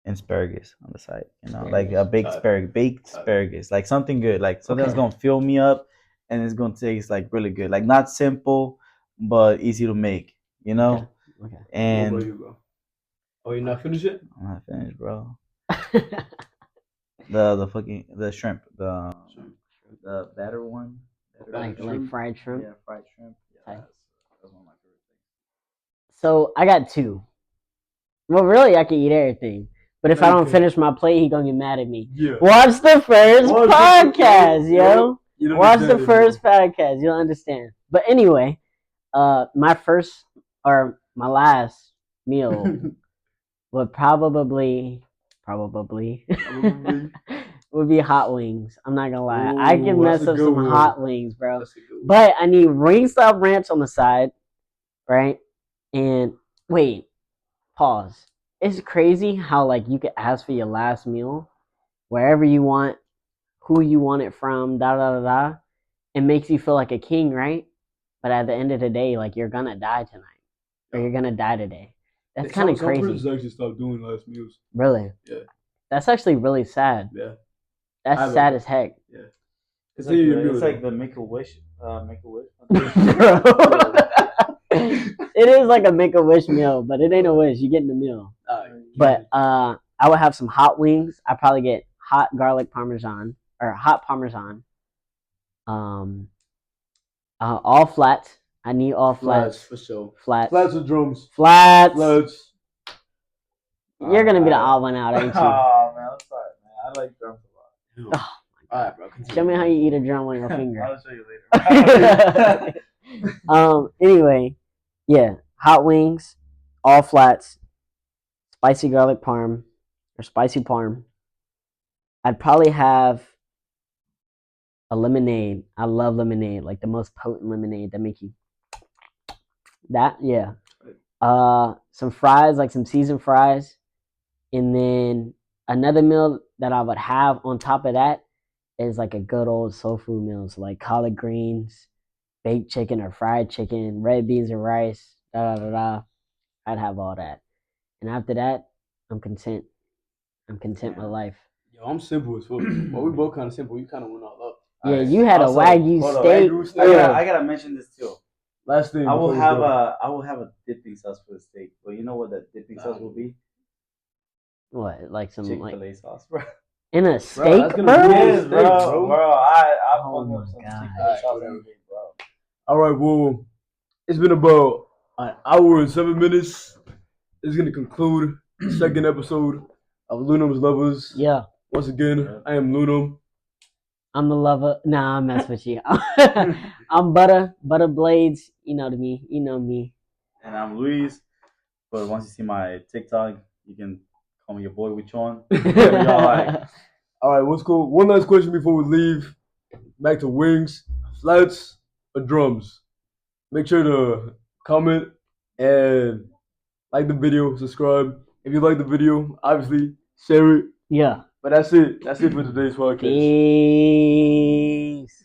And asparagus on the side, you know, like a baked asparagus, like something good, like something that's gonna fill me up, and it's gonna taste like really good, like not simple, but easy to make. You know, Okay. What and about you, bro? Oh, you're not finished yet? I'm not finished, bro. The shrimp, the batter one, like fried shrimp. yeah, fried shrimp. Yeah, Okay. that's one of my favorite things. So I got two. Well, really, I can eat everything. But if I don't finish my plate, he gonna get mad at me. Yeah. Watch the first Watch the- podcast, yeah. yo. You don't Watch the understand it, first bro. podcast. You'll understand. But anyway, my first or my last meal would probably Probably. would be hot wings. I'm not gonna lie. I can Ooh, mess that's a up good some one. hot wings, bro. That's a good one. But I need Wingstop ranch on the side, right? And wait, pause. It's crazy how like you could ask for your last meal wherever you want, who you want it from, da da da da. It makes you feel like a king, right? But at the end of the day, like you're gonna die tonight, or you're gonna die today. That's kind of Some crazy. persons actually stopped doing last meals. Really? Yeah. That's actually really sad. Yeah. That's I sad know. as heck. Yeah. It's Tell you your like, meal, it's like though. the Make a Wish. It is like a make a wish meal, but it ain't a wish. You getting the meal. But I would have some hot wings. I probably get hot garlic parmesan or hot parmesan. All flats. I need all flats flats. for sure. Flats. Flats with drums. Flats. Flats. You're gonna be the odd one out, ain't you? Oh man, I'm sorry, man. I like drums a lot. Oh, All right, bro. Continue. show me how you eat a drum on your finger. I'll show you later. Anyway, yeah, hot wings, all flats, spicy garlic parm or spicy parm. I'd probably have a lemonade. I love lemonade, like the most potent lemonade that make you that, yeah. Some fries, like some seasoned fries, and then another meal that I would have on top of that is like a good old soul food meal, so like collard greens, baked chicken or fried chicken, red beans and rice, da da da da. I'd have all that, and after that, I'm content. I'm content with life. Yo, I'm simple as fuck. Well, we both kind of simple. You kind of went all up. Yeah, you had Also, a Wagyu hold on, steak. Wagyu steak. I gotta mention this too. Last thing. I will before we have go. I will have a dipping sauce for the steak, but you know what that dipping sauce will be? What, like some Chick-fil-A like sauce, bro. in a that's steak, gonna bro? be Yes, steak, bro. bro. I Oh fuck my up some God. Chick-fil-A sauce Alright, every day, bro. All right, well, it's been about an hour and 7 minutes. This is gonna conclude the second episode of Lunam's Lovers. Yeah, Once again, I am Lunam. I'm the lover. Nah, I mess with you. I'm Butter Blades. You know me. You know me. And I'm Luis. But once you see my TikTok, you can call me your boy Wichon. All right, what's cool? One last question before we leave. Back to wings, flats, or drums. Make sure to comment and like the video, subscribe. If you like the video, obviously share it. Yeah. But that's it. That's it for today's podcast. Peace.